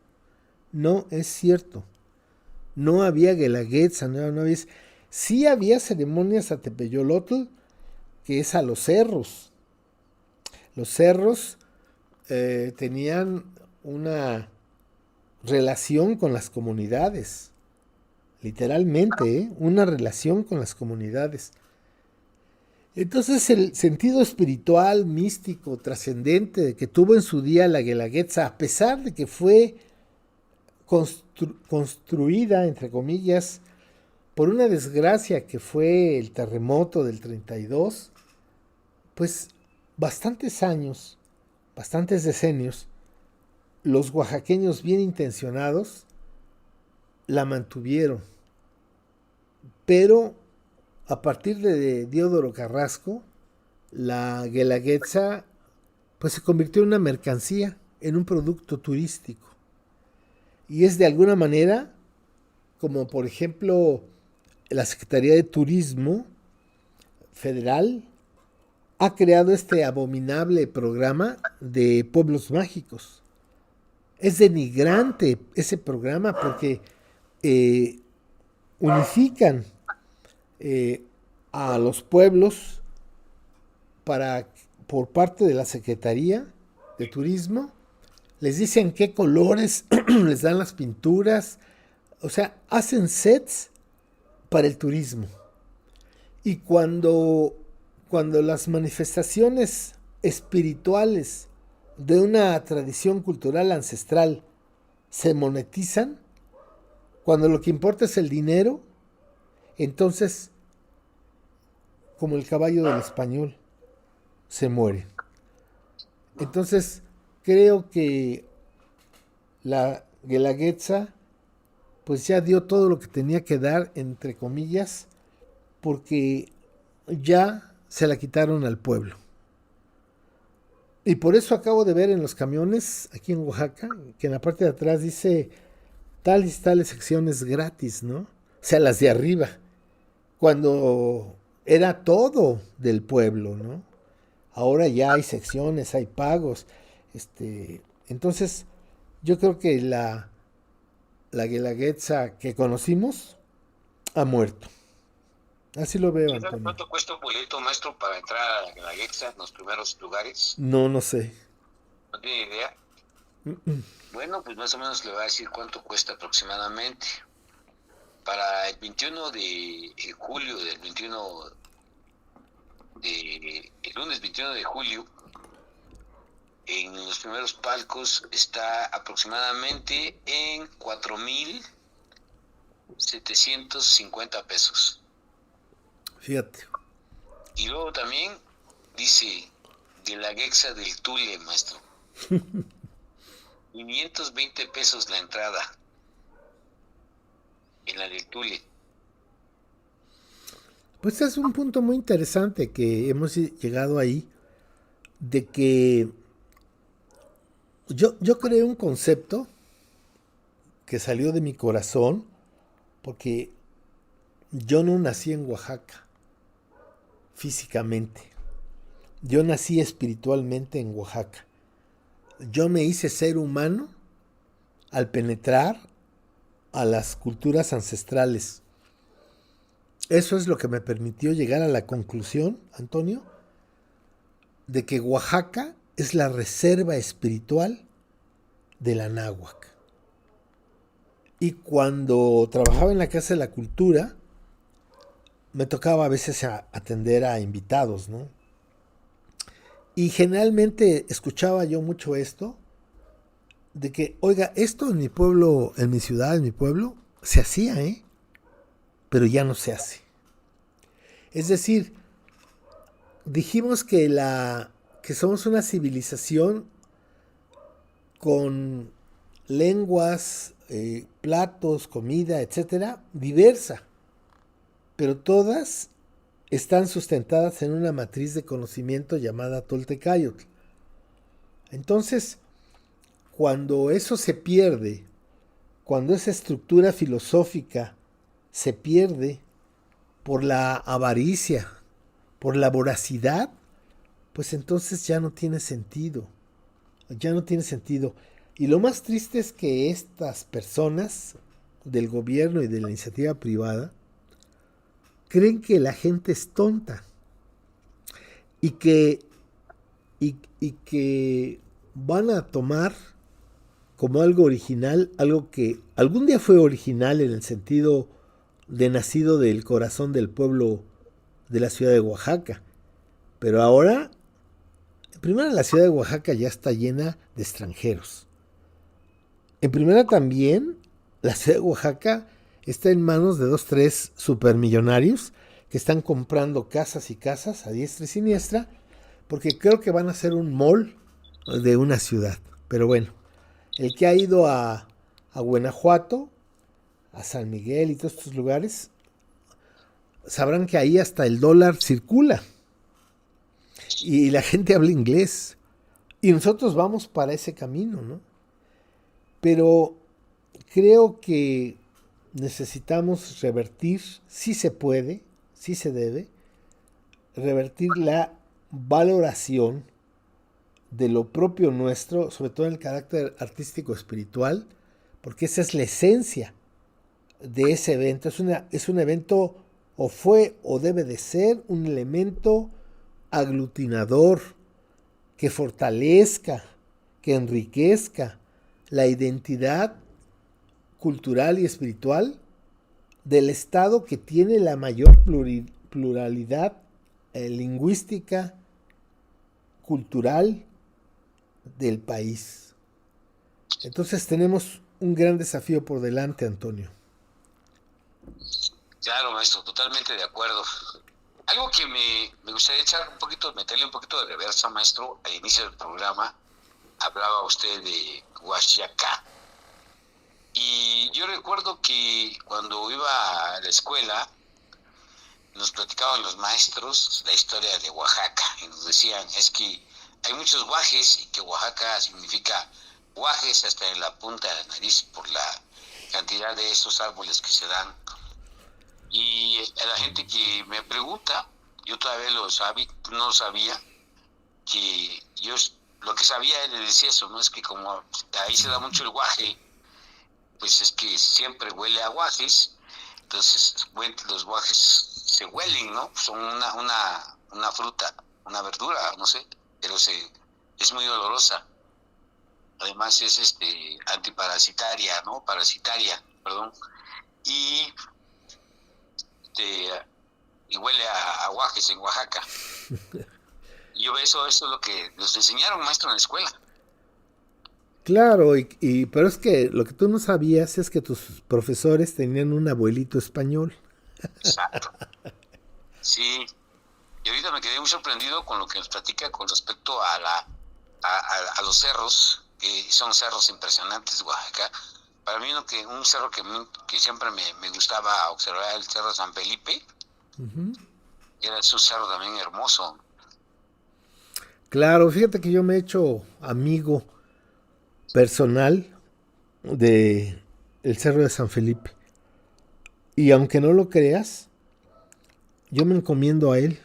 No es cierto. No había guelaguetza, no había... Sí había ceremonias a Tepeyolotl, que es a los cerros. Los cerros tenían una relación con las comunidades. Literalmente, una relación con las comunidades. Entonces el sentido espiritual, místico, trascendente que tuvo en su día la Guelaguetza, a pesar de que fue construida, entre comillas, por una desgracia que fue el terremoto del 32, pues bastantes años, bastantes decenios, los oaxaqueños bien intencionados la mantuvieron. Pero a partir de Diodoro Carrasco, la Guelaguetza pues se convirtió en una mercancía, en un producto turístico. Y es de alguna manera como por ejemplo la Secretaría de Turismo Federal ha creado este abominable programa de pueblos mágicos. Es denigrante ese programa porque unifican a los pueblos por parte de la Secretaría de Turismo, les dicen qué colores les dan las pinturas, o sea, hacen sets para el turismo. Y cuando las manifestaciones espirituales de una tradición cultural ancestral se monetizan, cuando lo que importa es el dinero, entonces, como el caballo del español, se muere. Entonces, creo que la Guelaguetza pues ya dio todo lo que tenía que dar, entre comillas, porque ya se la quitaron al pueblo. Y por eso acabo de ver en los camiones aquí en Oaxaca, que en la parte de atrás dice tales secciones gratis, ¿no? O sea, las de arriba, cuando era todo del pueblo, ¿no? Ahora ya hay secciones, hay pagos. Entonces, yo creo que la Guelaguetza que conocimos ha muerto. Así lo veo, Antonio. ¿Cuánto cuesta un boleto, maestro, para entrar a la Guelaguetza en los primeros lugares? No sé. ¿No tiene idea? Bueno, pues más o menos le voy a decir cuánto cuesta aproximadamente. Para el 21 de julio del 21 el lunes 21 de julio, en los primeros palcos está aproximadamente en 4,750 pesos. Fíjate. Y luego también dice Guelaguetza del Tule, maestro. 520 pesos la entrada en la del Tule. Pues es un punto muy interesante que hemos llegado ahí, de que yo creé un concepto que salió de mi corazón, porque yo no nací en Oaxaca físicamente, yo nací espiritualmente en Oaxaca. yo me hice ser humano al penetrar a las culturas ancestrales. Eso es lo que me permitió llegar a la conclusión, Antonio, de que Oaxaca es la reserva espiritual de la náhuac. Y cuando trabajaba en la Casa de la Cultura, me tocaba a veces atender a invitados, ¿no? Y generalmente escuchaba yo mucho esto, de que, oiga, esto en mi pueblo, en mi ciudad, en mi pueblo, se hacía, pero ya no se hace. Es decir, dijimos que somos una civilización con lenguas, platos, comida, etcétera, diversa, pero todas están sustentadas en una matriz de conocimiento llamada Toltecayotl. Entonces, cuando eso se pierde, cuando esa estructura filosófica se pierde por la avaricia, por la voracidad, pues entonces ya no tiene sentido. Ya no tiene sentido. Y lo más triste es que estas personas del gobierno y de la iniciativa privada creen que la gente es tonta y que van a tomar como algo original, algo que algún día fue original en el sentido de nacido del corazón del pueblo de la ciudad de Oaxaca. Pero ahora, primero, la ciudad de Oaxaca ya está llena de extranjeros. En primera también, la ciudad de Oaxaca está en manos de 2, 3 supermillonarios que están comprando casas y casas a diestra y siniestra, porque creo que van a hacer un mall de una ciudad. Pero bueno, el que ha ido a Guanajuato, a San Miguel y todos estos lugares, sabrán que ahí hasta el dólar circula y la gente habla inglés. Y nosotros vamos para ese camino, ¿no? Pero creo que necesitamos revertir, sí se puede, sí se debe, revertir la valoración de lo propio nuestro, sobre todo en el carácter artístico espiritual, porque esa es la esencia de ese evento. Es un evento, o fue o debe de ser, un elemento aglutinador que fortalezca, que enriquezca la identidad cultural y espiritual del estado que tiene la mayor pluralidad lingüística, cultural del país. Entonces tenemos un gran desafío por delante, Antonio. Claro, maestro, totalmente de acuerdo. Algo que me gustaría meterle un poquito de reversa, maestro, al inicio del programa, hablaba usted de Huachiacá. Y yo recuerdo que cuando iba a la escuela, nos platicaban los maestros la historia de Oaxaca. Y nos decían, es que hay muchos guajes y que Oaxaca significa guajes hasta en la punta de la nariz por la cantidad de estos árboles que se dan. Y a la gente que me pregunta, yo todavía no sabía, que yo lo que sabía le decía eso, ¿no? Es que como ahí se da mucho el guaje, pues es que siempre huele a guajes, entonces los guajes se huelen, ¿no? Son una fruta, una verdura, no sé, pero es muy olorosa. Además es antiparasitaria, ¿no? Parasitaria, perdón. Y huele a guajes en Oaxaca. Yo eso es lo que nos enseñaron, maestro, en la escuela. Claro, pero es que lo que tú no sabías es que tus profesores tenían un abuelito español. Exacto. Sí. Y ahorita me quedé muy sorprendido con lo que nos platica con respecto a los cerros, que son cerros impresionantes, Oaxaca. Para mí un cerro que siempre me gustaba observar, el Cerro San Felipe. Uh-huh. Era un cerro también hermoso. Claro, fíjate que yo me he hecho amigo personal de el Cerro de San Felipe. Y aunque no lo creas, yo me encomiendo a él.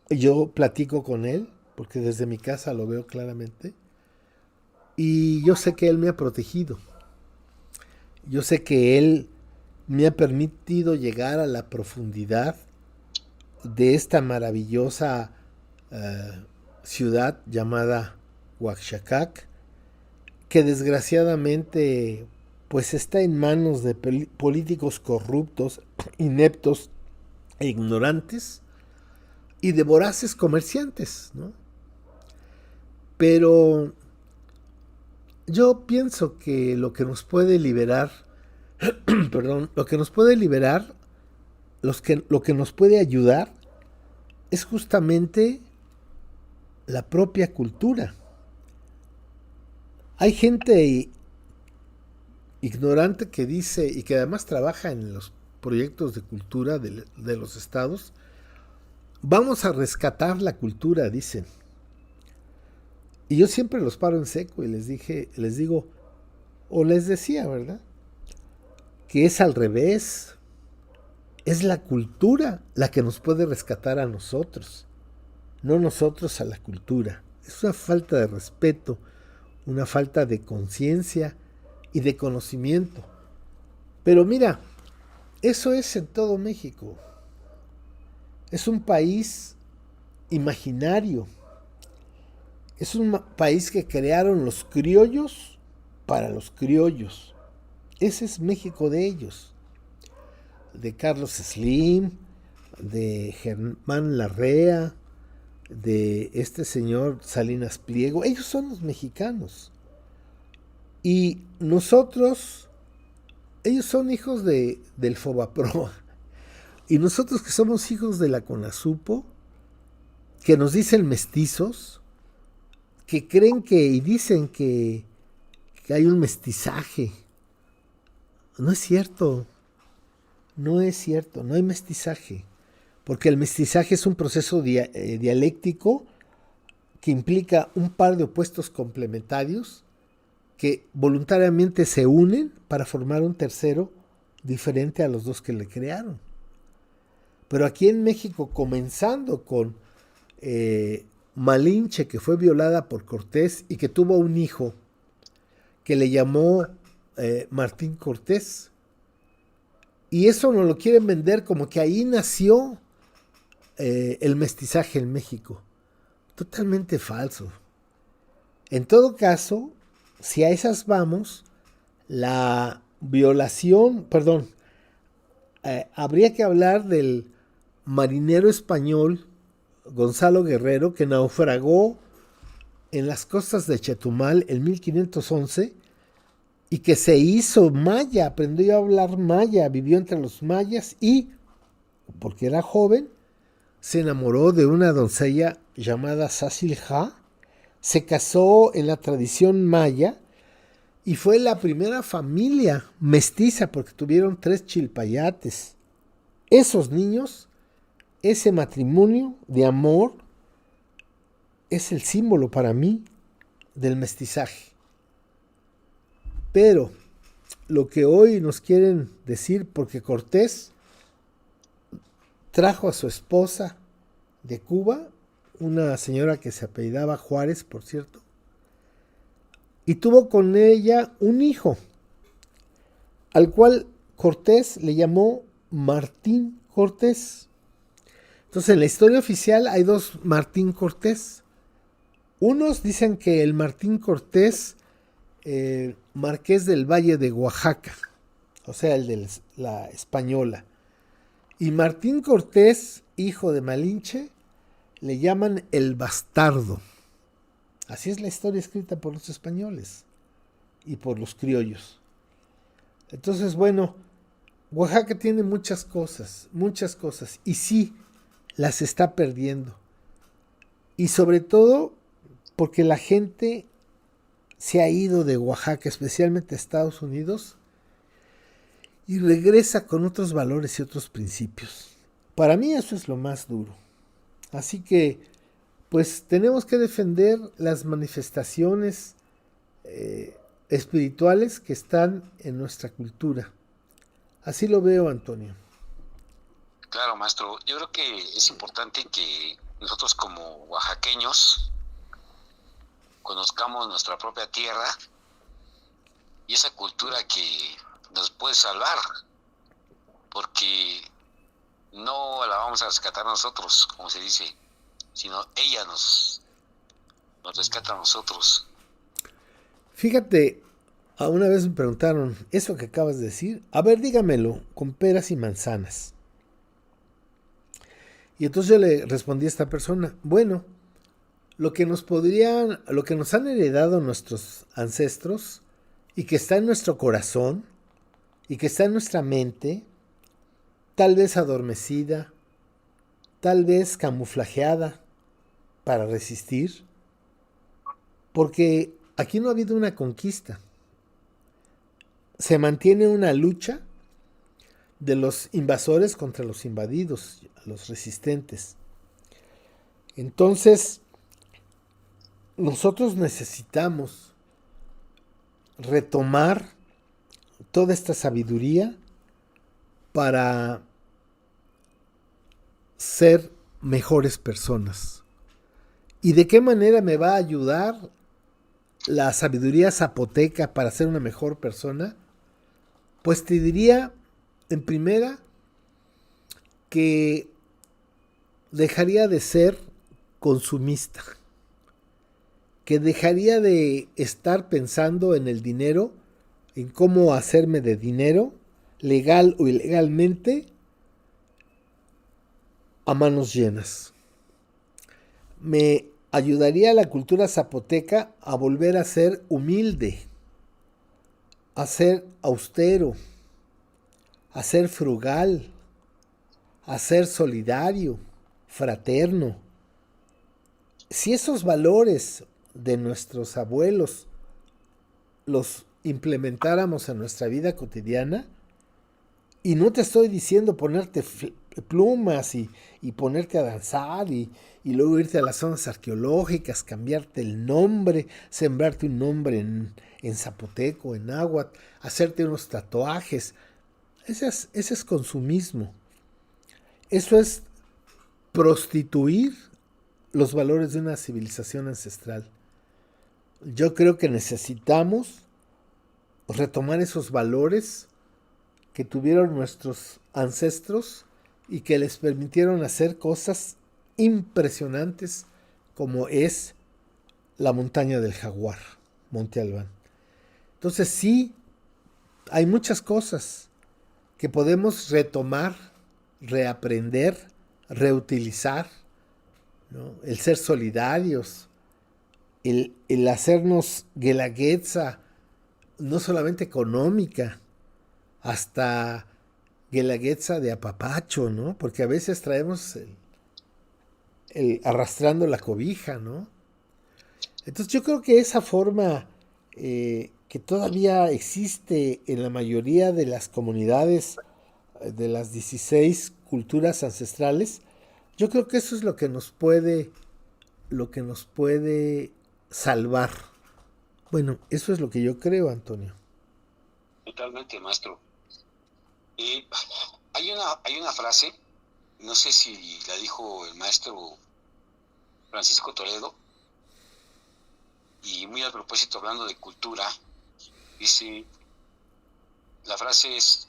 Yo platico con él, porque desde mi casa lo veo claramente. Y yo sé que Él me ha protegido. Yo sé que Él me ha permitido llegar a la profundidad de esta maravillosa ciudad llamada Oaxaca, que desgraciadamente pues está en manos de políticos corruptos, ineptos e ignorantes y de voraces comerciantes, ¿no? Pero yo pienso que lo que nos puede liberar, perdón, lo que nos puede liberar, lo que nos puede ayudar es justamente la propia cultura. Hay gente ignorante que dice, y que además trabaja en los proyectos de cultura de los estados, vamos a rescatar la cultura, dicen. Y yo siempre los paro en seco y les digo, o les decía, ¿verdad? Que es al revés. Es la cultura la que nos puede rescatar a nosotros, no nosotros a la cultura. Es una falta de respeto, una falta de conciencia y de conocimiento. Pero mira, eso es en todo México. Es un país imaginario. Es un país que crearon los criollos para los criollos. Ese es México de ellos. De Carlos Slim, de Germán Larrea, de este señor Salinas Pliego. Ellos son los mexicanos. Y nosotros, ellos son hijos del Fobaproa. Y nosotros que somos hijos de la CONASUPO, que nos dicen mestizos, que creen que y dicen que hay un mestizaje. No es cierto. No es cierto, no hay mestizaje. Porque el mestizaje es un proceso dialéctico que implica un par de opuestos complementarios que voluntariamente se unen para formar un tercero diferente a los dos que le crearon. Pero aquí en México, comenzando con Malinche, que fue violada por Cortés y que tuvo un hijo que le llamó Martín Cortés. Y eso nos lo quieren vender como que ahí nació el mestizaje en México. Totalmente falso. En todo caso, si a esas vamos, la violación, habría que hablar del marinero español Gonzalo Guerrero, que naufragó en las costas de Chetumal en 1511 y que se hizo maya, aprendió a hablar maya, vivió entre los mayas y, porque era joven, se enamoró de una doncella llamada Sacilja, se casó en la tradición maya y fue la primera familia mestiza porque tuvieron 3 chilpayates. Esos niños, ese matrimonio de amor, es el símbolo para mí del mestizaje. Pero lo que hoy nos quieren decir, porque Cortés trajo a su esposa de Cuba, una señora que se apellidaba Juárez, por cierto, y tuvo con ella un hijo, al cual Cortés le llamó Martín Cortés. Entonces en la historia oficial hay 2 Martín Cortés. Unos dicen que el Martín Cortés, marqués del Valle de Oaxaca, o sea, el de la española. Y Martín Cortés, hijo de Malinche, le llaman el bastardo. Así es la historia escrita por los españoles y por los criollos. Entonces, bueno, Oaxaca tiene muchas cosas, y sí, las está perdiendo. Y sobre todo porque la gente se ha ido de Oaxaca, especialmente a Estados Unidos, y regresa con otros valores y otros principios. Para mí eso es lo más duro. Así que, pues tenemos que defender las manifestaciones espirituales que están en nuestra cultura. Así lo veo, Antonio. Claro, maestro. Yo creo que es importante que nosotros como oaxaqueños conozcamos nuestra propia tierra y esa cultura que nos puede salvar, porque no la vamos a rescatar nosotros, como se dice, sino ella nos rescata a nosotros. Fíjate, una vez me preguntaron, eso que acabas de decir, a ver, dígamelo, con peras y manzanas. Y entonces yo le respondí a esta persona, bueno, lo que nos han heredado nuestros ancestros y que está en nuestro corazón y que está en nuestra mente, tal vez adormecida, tal vez camuflajeada para resistir, porque aquí no ha habido una conquista. Se mantiene una lucha de los invasores contra los invadidos, los resistentes. Entonces, nosotros necesitamos retomar toda esta sabiduría para ser mejores personas. ¿Y de qué manera me va a ayudar la sabiduría zapoteca para ser una mejor persona? Pues te diría, en primera, que dejaría de ser consumista, que dejaría de estar pensando en el dinero, en cómo hacerme de dinero, legal o ilegalmente, a manos llenas. Me ayudaría la cultura zapoteca a volver a ser humilde, a ser austero, a ser frugal, a ser solidario, fraterno. Si esos valores de nuestros abuelos los implementáramos en nuestra vida cotidiana, y no te estoy diciendo ponerte plumas y ponerte a danzar y luego irte a las zonas arqueológicas, cambiarte el nombre, sembrarte un nombre en zapoteco, en náhuatl, hacerte unos tatuajes. Ese es consumismo. Eso es prostituir los valores de una civilización ancestral. Yo creo que necesitamos retomar esos valores que tuvieron nuestros ancestros y que les permitieron hacer cosas impresionantes como es la montaña del Jaguar, Monte Albán. Entonces sí, hay muchas cosas que podemos retomar, reaprender, reutilizar, ¿no? El ser solidarios, el hacernos guelaguetza, no solamente económica, hasta guelaguetza de apapacho, ¿no? Porque a veces traemos el arrastrando la cobija, ¿no? Entonces yo creo que esa forma que todavía existe en la mayoría de las comunidades de las 16 culturas ancestrales, yo creo que eso es lo que nos puede salvar. Bueno, eso es lo que yo creo, Antonio. Totalmente, maestro. Hay una frase, no sé si la dijo el maestro Francisco Toledo, y muy a propósito, hablando de cultura, dice, la frase es,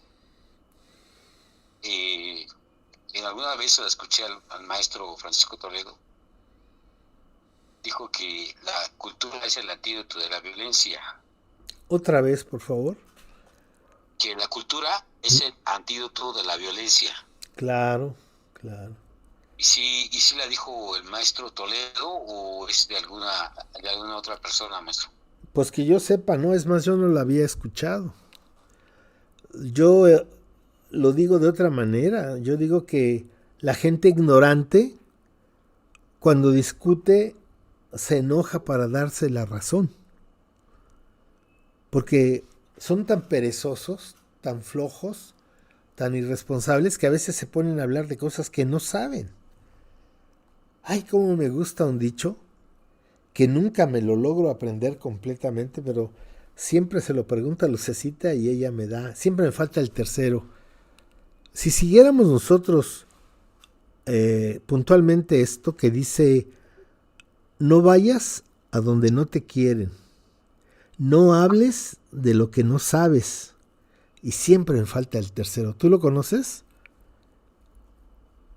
en alguna vez la escuché al maestro Francisco Toledo, dijo que la cultura es el antídoto de la violencia. Otra vez, por favor. Que la cultura es el antídoto de la violencia. Claro, claro. ¿Y si la dijo el maestro Toledo o es de alguna otra persona, maestro? Pues que yo sepa, no, es más, yo no la había escuchado. Yo lo digo de otra manera. Yo digo que la gente ignorante, cuando discute, se enoja para darse la razón. Porque son tan perezosos, tan flojos, tan irresponsables, que a veces se ponen a hablar de cosas que no saben. Ay, cómo me gusta un dicho, que nunca me lo logro aprender completamente, pero siempre se lo pregunta a Lucecita y ella me da, siempre me falta el tercero. Si siguiéramos nosotros puntualmente esto que dice, no vayas a donde no te quieren. No hables de lo que no sabes. Y siempre me falta el tercero. ¿Tú lo conoces?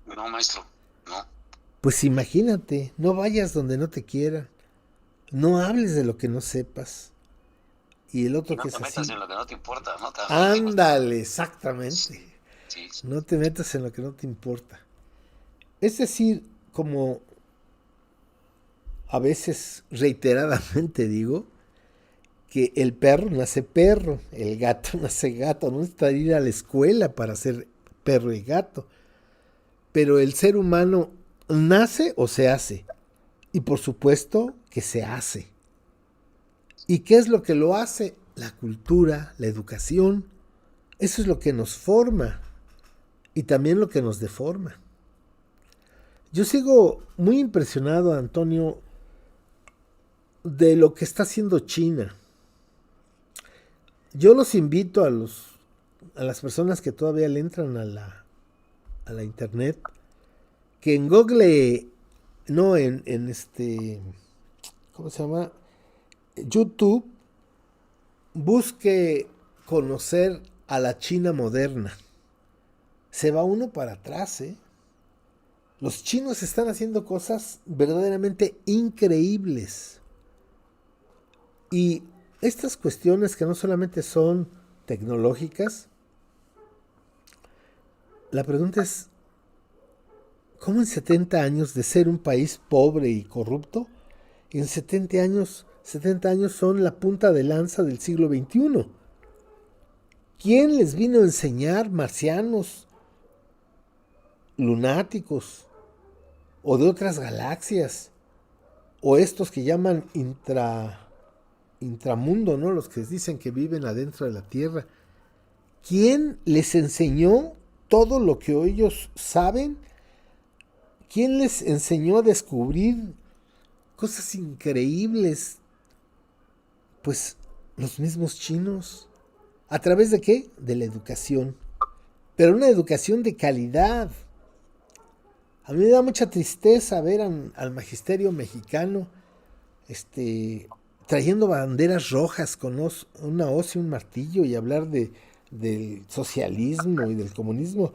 No, maestro, no. Pues imagínate, no vayas donde no te quieran. No hables de lo que no sepas. Y el otro No que te es metas así. en lo que no te importa, ¿no? También. Ándale, exactamente. Sí, sí. No te metas en lo que no te importa. Es decir, como a veces reiteradamente digo, que el perro nace perro, el gato nace gato, no necesita ir a la escuela para ser perro y gato. Pero el ser humano nace o se hace. Y por supuesto que se hace. ¿Y qué es lo que lo hace? La cultura, la educación. Eso es lo que nos forma y también lo que nos deforma. Yo sigo muy impresionado, Antonio, de lo que está haciendo China. Yo los invito a las personas que todavía le entran a la internet, que en Google, no, ¿cómo se llama? YouTube, busque conocer a la China moderna. Se va uno para atrás, ¿eh? Los chinos están haciendo cosas verdaderamente increíbles. Y estas cuestiones que no solamente son tecnológicas, la pregunta es, ¿cómo en 70 años de ser un país pobre y corrupto, en 70 años son la punta de lanza del siglo XXI? ¿Quién les vino a enseñar, marcianos, lunáticos, o de otras galaxias, o estos que llaman intramundo, ¿no? Los que dicen que viven adentro de la Tierra? ¿Quién les enseñó todo lo que ellos saben? ¿Quién les enseñó a descubrir cosas increíbles? Pues los mismos chinos. ¿A través de qué? De la educación. Pero una educación de calidad. A mí me da mucha tristeza ver al magisterio mexicano trayendo banderas rojas con una hoz y un martillo y hablar del socialismo y del comunismo.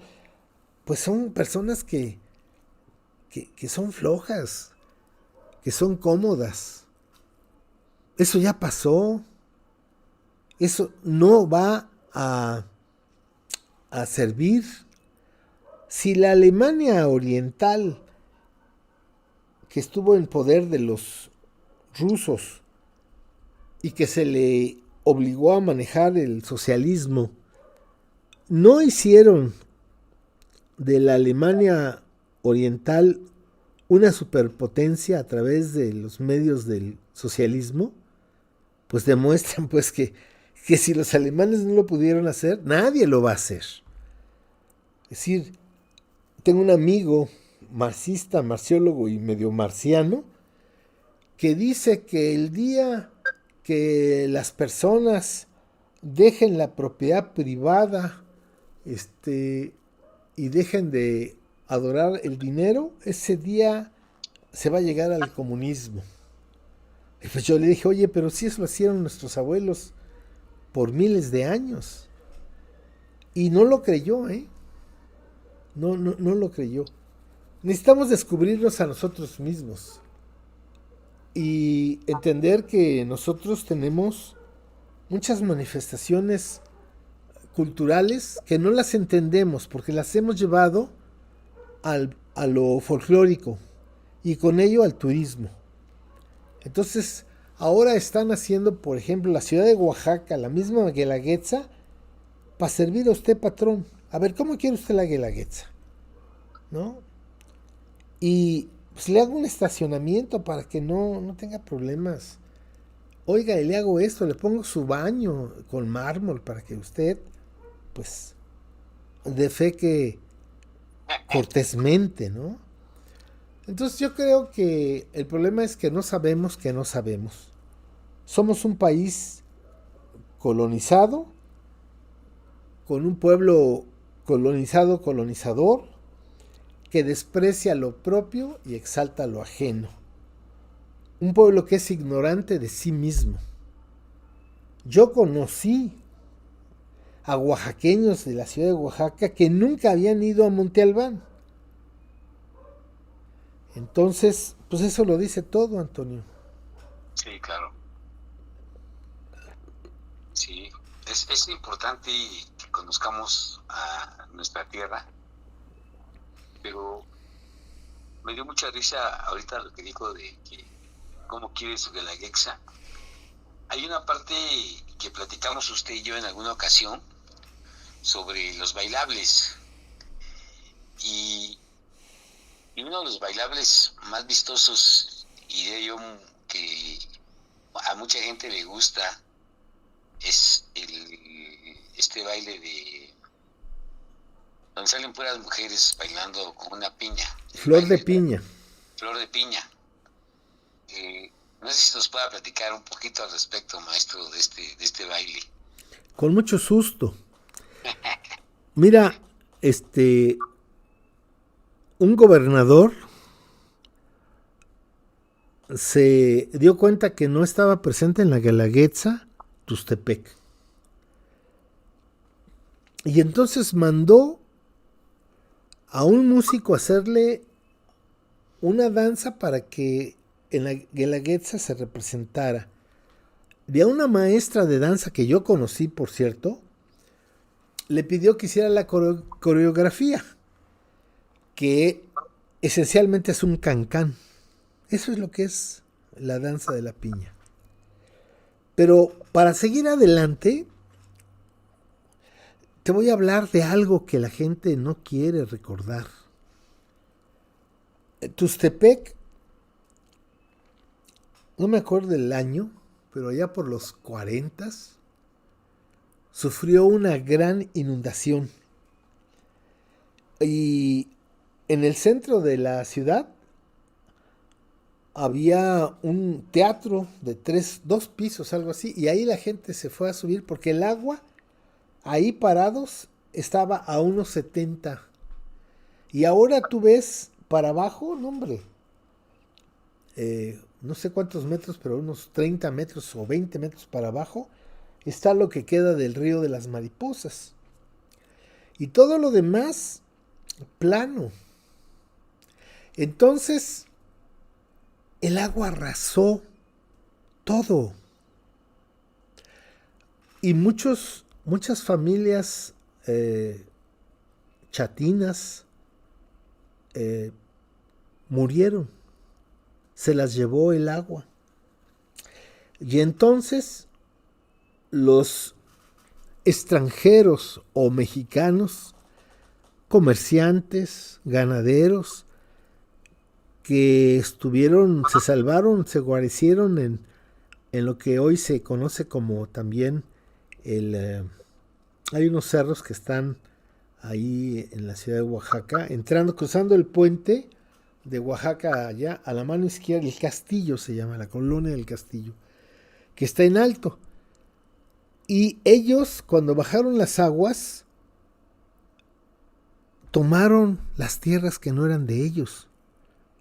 Pues son personas que son flojas, que son cómodas. Eso ya pasó. Eso no va a servir. Si la Alemania oriental, que estuvo en poder de los rusos y que se le obligó a manejar el socialismo, no hicieron de la Alemania oriental una superpotencia a través de los medios del socialismo, pues demuestran pues que si los alemanes no lo pudieron hacer, nadie lo va a hacer. Es decir, tengo un amigo marxista, marciólogo y medio marciano, que dice que el día que las personas dejen la propiedad privada y dejen de adorar el dinero, ese día se va a llegar al comunismo. Y pues yo le dije, oye, pero si eso lo hicieron nuestros abuelos por miles de años. Y no lo creyó, ¿eh? No lo creyó. Necesitamos descubrirnos a nosotros mismos y entender que nosotros tenemos muchas manifestaciones culturales que no las entendemos porque las hemos llevado a lo folclórico y con ello al turismo. Entonces, ahora están haciendo, por ejemplo, la ciudad de Oaxaca, la misma guelaguetza, para servir a usted, patrón. A ver, ¿cómo quiere usted la guelaguetza? ¿No? Y pues le hago un estacionamiento para que no tenga problemas. Oiga, y le hago esto, le pongo su baño con mármol para que usted, pues, defeque cortésmente, ¿no? Entonces yo creo que el problema es que no sabemos que no sabemos. Somos un país colonizado, con un pueblo colonizador, que desprecia lo propio y exalta lo ajeno. un pueblo que es ignorante de sí mismo. Yo conocí a oaxaqueños de la ciudad de Oaxaca que nunca habían ido a Monte Albán. Entonces, pues eso lo dice todo, Antonio. Sí, claro. Sí, es importante que conozcamos a nuestra tierra, pero me dio mucha risa ahorita lo que dijo de que cómo quiere su Guelaguetza. Hay una parte que platicamos usted y yo en alguna ocasión sobre los bailables y uno de los bailables más vistosos y de ello que a mucha gente le gusta es este baile de donde salen puras mujeres bailando con una piña. Flor de piña. Flor de piña. No sé si nos pueda platicar un poquito al respecto, maestro, de este baile. Con mucho susto. Mira, un gobernador se dio cuenta que no estaba presente en la Guelaguetza Tuxtepec. Y entonces mandó a un músico a hacerle una danza para que en la Guelaguetza se representara. Y a una maestra de danza que yo conocí, por cierto, le pidió que hiciera la coreografía, que esencialmente es un cancán. Eso es lo que es la danza de la piña. Pero para seguir adelante, te voy a hablar de algo que la gente no quiere recordar. Tuxtepec, no me acuerdo del año, pero allá por los 40 sufrió una gran inundación. Y en el centro de la ciudad había un teatro de 2 pisos, algo así, y ahí la gente se fue a subir porque el agua, ahí parados, estaba a unos 70. Y ahora tú ves para abajo, no hombre, no sé cuántos metros, pero unos 30 metros o 20 metros para abajo, está lo que queda del río de las Mariposas. Y todo lo demás, plano. Entonces, el agua arrasó todo. Y muchas familias chatinas murieron. Se las llevó el agua. Y entonces los extranjeros o mexicanos, comerciantes, ganaderos, que se salvaron, se guarecieron en lo que hoy se conoce como también hay unos cerros que están ahí en la ciudad de Oaxaca, cruzando el puente de Oaxaca allá, a la mano izquierda, el Castillo se llama, la colonia del Castillo, que está en alto. Y ellos, cuando bajaron las aguas, tomaron las tierras que no eran de ellos,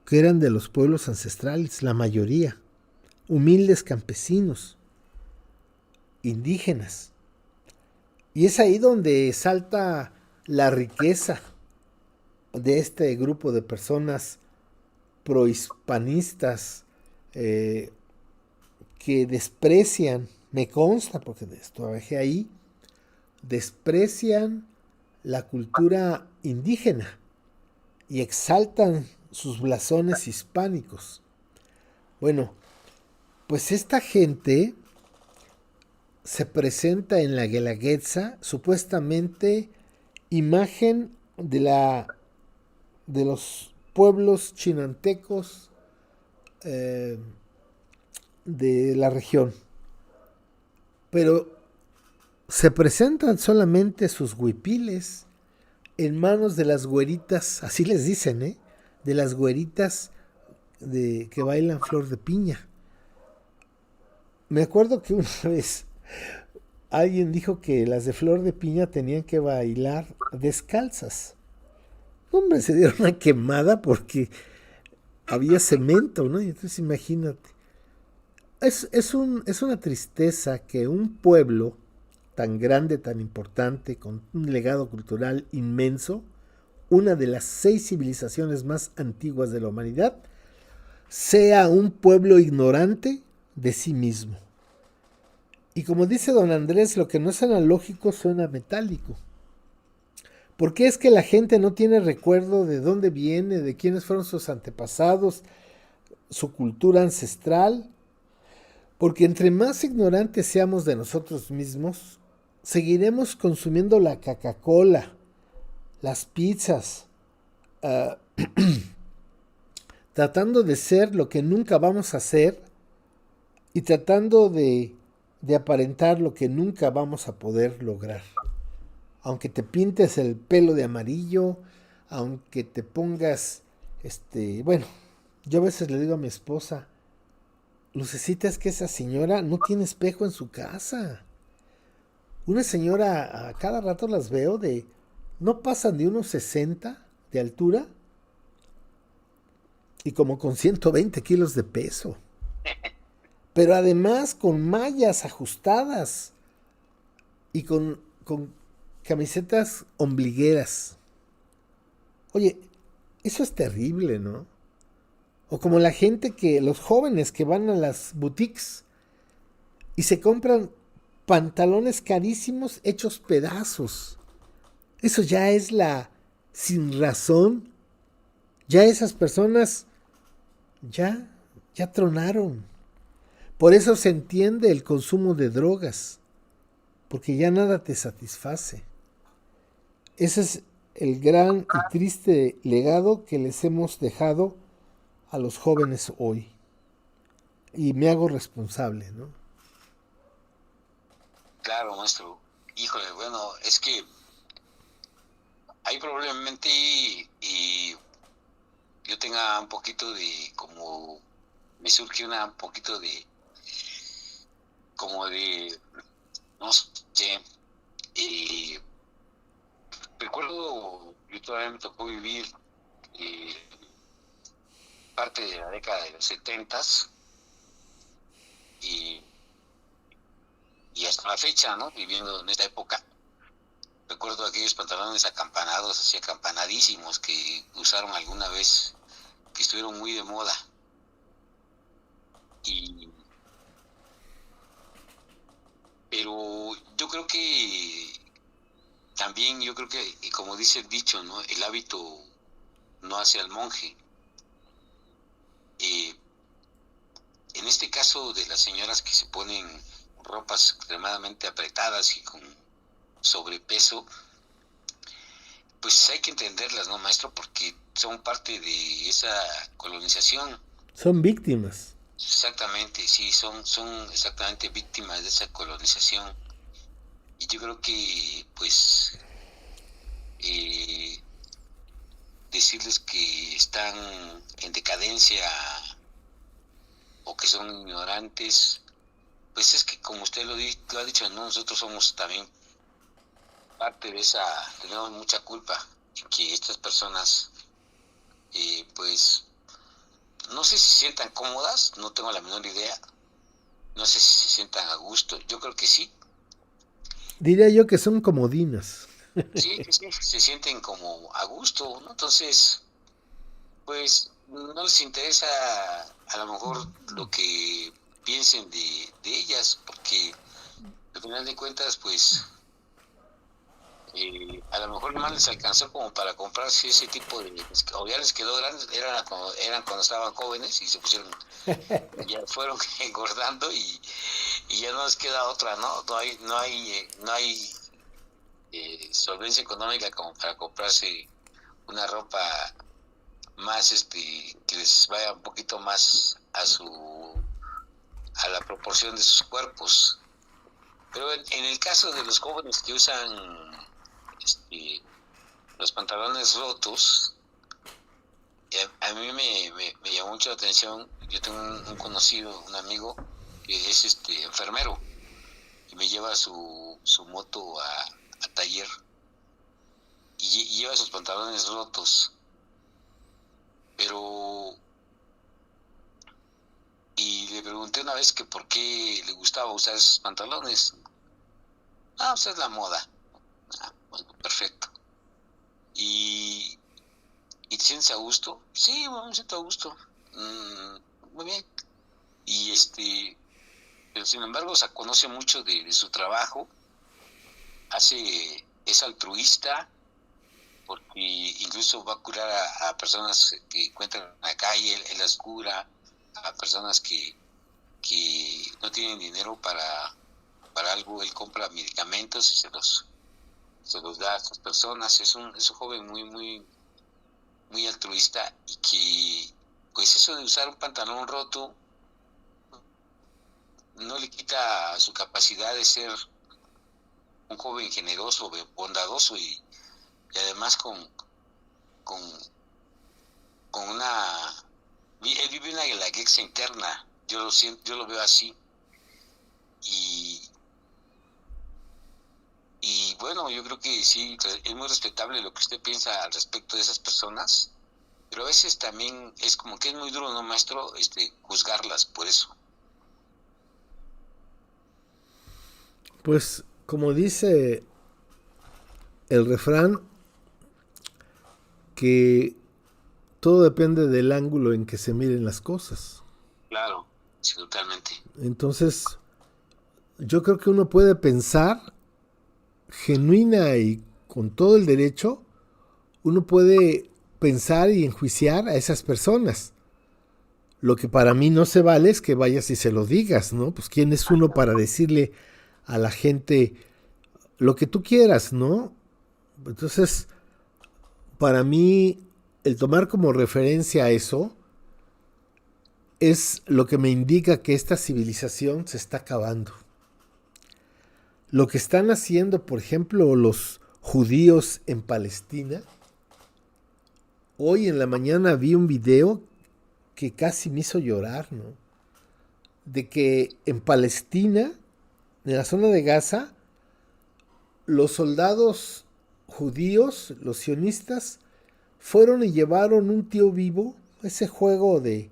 que eran de los pueblos ancestrales, la mayoría, humildes campesinos, indígenas. Y es ahí donde salta la riqueza de este grupo de personas prohispanistas que desprecian, me consta porque trabajé ahí, desprecian la cultura indígena y exaltan sus blasones hispánicos. Bueno, pues esta gente se presenta en la Guelaguetza, supuestamente imagen de los pueblos chinantecos de la región. Pero se presentan solamente sus huipiles en manos de las güeritas, así les dicen, de las güeritas que bailan flor de piña. Me acuerdo que una vez alguien dijo que las de flor de piña tenían que bailar descalzas. Hombre, se dieron una quemada porque había cemento, ¿no? Y entonces imagínate. Es una tristeza que un pueblo tan grande, tan importante, con un legado cultural inmenso, una de las 6 civilizaciones más antiguas de la humanidad, sea un pueblo ignorante de sí mismo. Y como dice don Andrés, lo que no es analógico suena metálico. ¿Por qué es que la gente no tiene recuerdo de dónde viene, de quiénes fueron sus antepasados, su cultura ancestral? Porque entre más ignorantes seamos de nosotros mismos, seguiremos consumiendo la Coca-Cola, las pizzas, uh, tratando de ser lo que nunca vamos a ser y tratando de aparentar lo que nunca vamos a poder lograr. Aunque te pintes el pelo de amarillo, aunque te pongas, bueno, yo a veces le digo a mi esposa, Lucecita, es que esa señora no tiene espejo en su casa. Una señora, a cada rato las veo no pasan de unos 60 de altura y como con 120 kilos de peso. Pero además con mallas ajustadas y con camisetas ombligueras. Oye, eso es terrible, ¿no? O como la gente los jóvenes que van a las boutiques y se compran pantalones carísimos hechos pedazos. Eso ya es la sin razón. Ya esas personas ya tronaron. Por eso se entiende el consumo de drogas, porque ya nada te satisface. Ese es el gran y triste legado que les hemos dejado a los jóvenes hoy. Y me hago responsable, ¿no? Claro, maestro. Híjole, bueno, es que ahí probablemente yo tenga un poquito de, como, me surge un poquito de, como de, no sé, recuerdo, yo todavía me tocó vivir parte de la década de los 70s y hasta la fecha, ¿no? Viviendo en esta época. Recuerdo aquellos pantalones acampanados, así acampanadísimos, que usaron alguna vez, que estuvieron muy de moda. Pero yo creo que también, como dice el dicho, ¿no? El hábito no hace al monje. En este caso de las señoras que se ponen ropas extremadamente apretadas y con sobrepeso, pues hay que entenderlas, ¿no, maestro? Porque son parte de esa colonización. Son víctimas. Exactamente, sí, son exactamente víctimas de esa colonización. Y yo creo que, pues, decirles que están en decadencia o que son ignorantes, pues es que como usted lo ha dicho, ¿no? Nosotros somos también parte de tenemos mucha culpa en que estas personas, pues, no sé si se sientan cómodas, no tengo la menor idea, no sé si se sientan a gusto, yo creo que sí. Diría yo que son comodinas. Sí, se sienten como a gusto, ¿no? Entonces, pues, no les interesa a lo mejor lo que piensen de ellas, porque al final de cuentas, pues, a lo mejor más les alcanzó como para comprarse ese tipo de, o ya les quedó grandes, eran cuando estaban jóvenes y se pusieron, ya fueron engordando y ya no les queda otra, ¿no? No hay solvencia económica como para comprarse una ropa más, que les vaya un poquito más a la proporción de sus cuerpos. Pero en el caso de los jóvenes que usan los pantalones rotos, a mí me llamó mucho la atención. Yo tengo un conocido, un amigo, que es enfermero, y me lleva su moto a taller, y lleva sus pantalones rotos, pero y le pregunté una vez que por qué le gustaba usar esos pantalones. Ah, pues es la moda. Ah, bueno, perfecto. ¿Y, ¿Y te sientes a gusto? Sí, bueno, me siento a gusto. Muy bien. Y pero sin embargo, o sea, conoce mucho de su trabajo, es altruista, porque incluso va a curar a personas que encuentran en la calle, él las cura, a personas que no tienen dinero para algo, él compra medicamentos y se los da a estas personas. Es un joven muy altruista, y que pues eso de usar un pantalón roto no le quita su capacidad de ser un joven generoso, bondadoso, y además con, con una... Él vive una guelaguetza interna, yo lo siento, yo lo veo así. Y, y bueno, yo creo que sí, es muy respetable lo que usted piensa al respecto de esas personas, pero a veces también es como que es muy duro, ¿no, maestro? Juzgarlas por eso. Pues como dice el refrán, que todo depende del ángulo en que se miren las cosas. Claro, sí, totalmente. Entonces, yo creo que uno puede pensar genuina y con todo el derecho, uno puede pensar y enjuiciar a esas personas. Lo que para mí no se vale es que vayas y se lo digas, ¿no? Pues quién es uno para decirle a la gente lo que tú quieras, ¿no? Entonces, para mí, el tomar como referencia a eso es lo que me indica que esta civilización se está acabando. Lo que están haciendo, por ejemplo, los judíos en Palestina. Hoy en la mañana vi un video que casi me hizo llorar, ¿no? De que en Palestina, en la zona de Gaza, los soldados judíos, los sionistas, fueron y llevaron un tío vivo, ese juego de,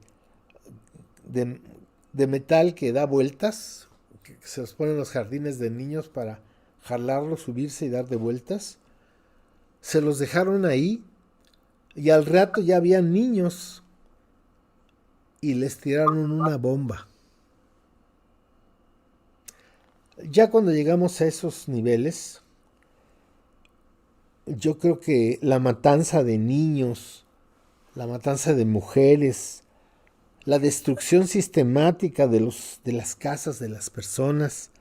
de metal que da vueltas, que se los ponen en los jardines de niños para jalarlo, subirse y dar de vueltas. Se los dejaron ahí y al rato ya había niños y les tiraron una bomba. Ya cuando llegamos a esos niveles, yo creo que la matanza de niños, la matanza de mujeres, la destrucción sistemática de las casas de las personas,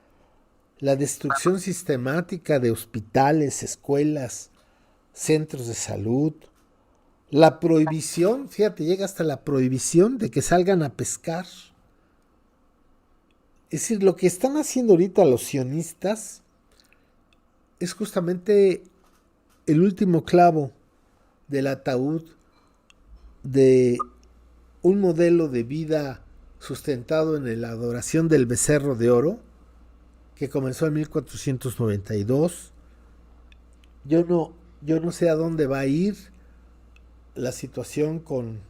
la destrucción sistemática de hospitales, escuelas, centros de salud, la prohibición, fíjate, llega hasta la prohibición de que salgan a pescar. Es decir, lo que están haciendo ahorita los sionistas es justamente el último clavo del ataúd de un modelo de vida sustentado en la adoración del becerro de oro que comenzó en 1492. Yo no sé a dónde va a ir la situación con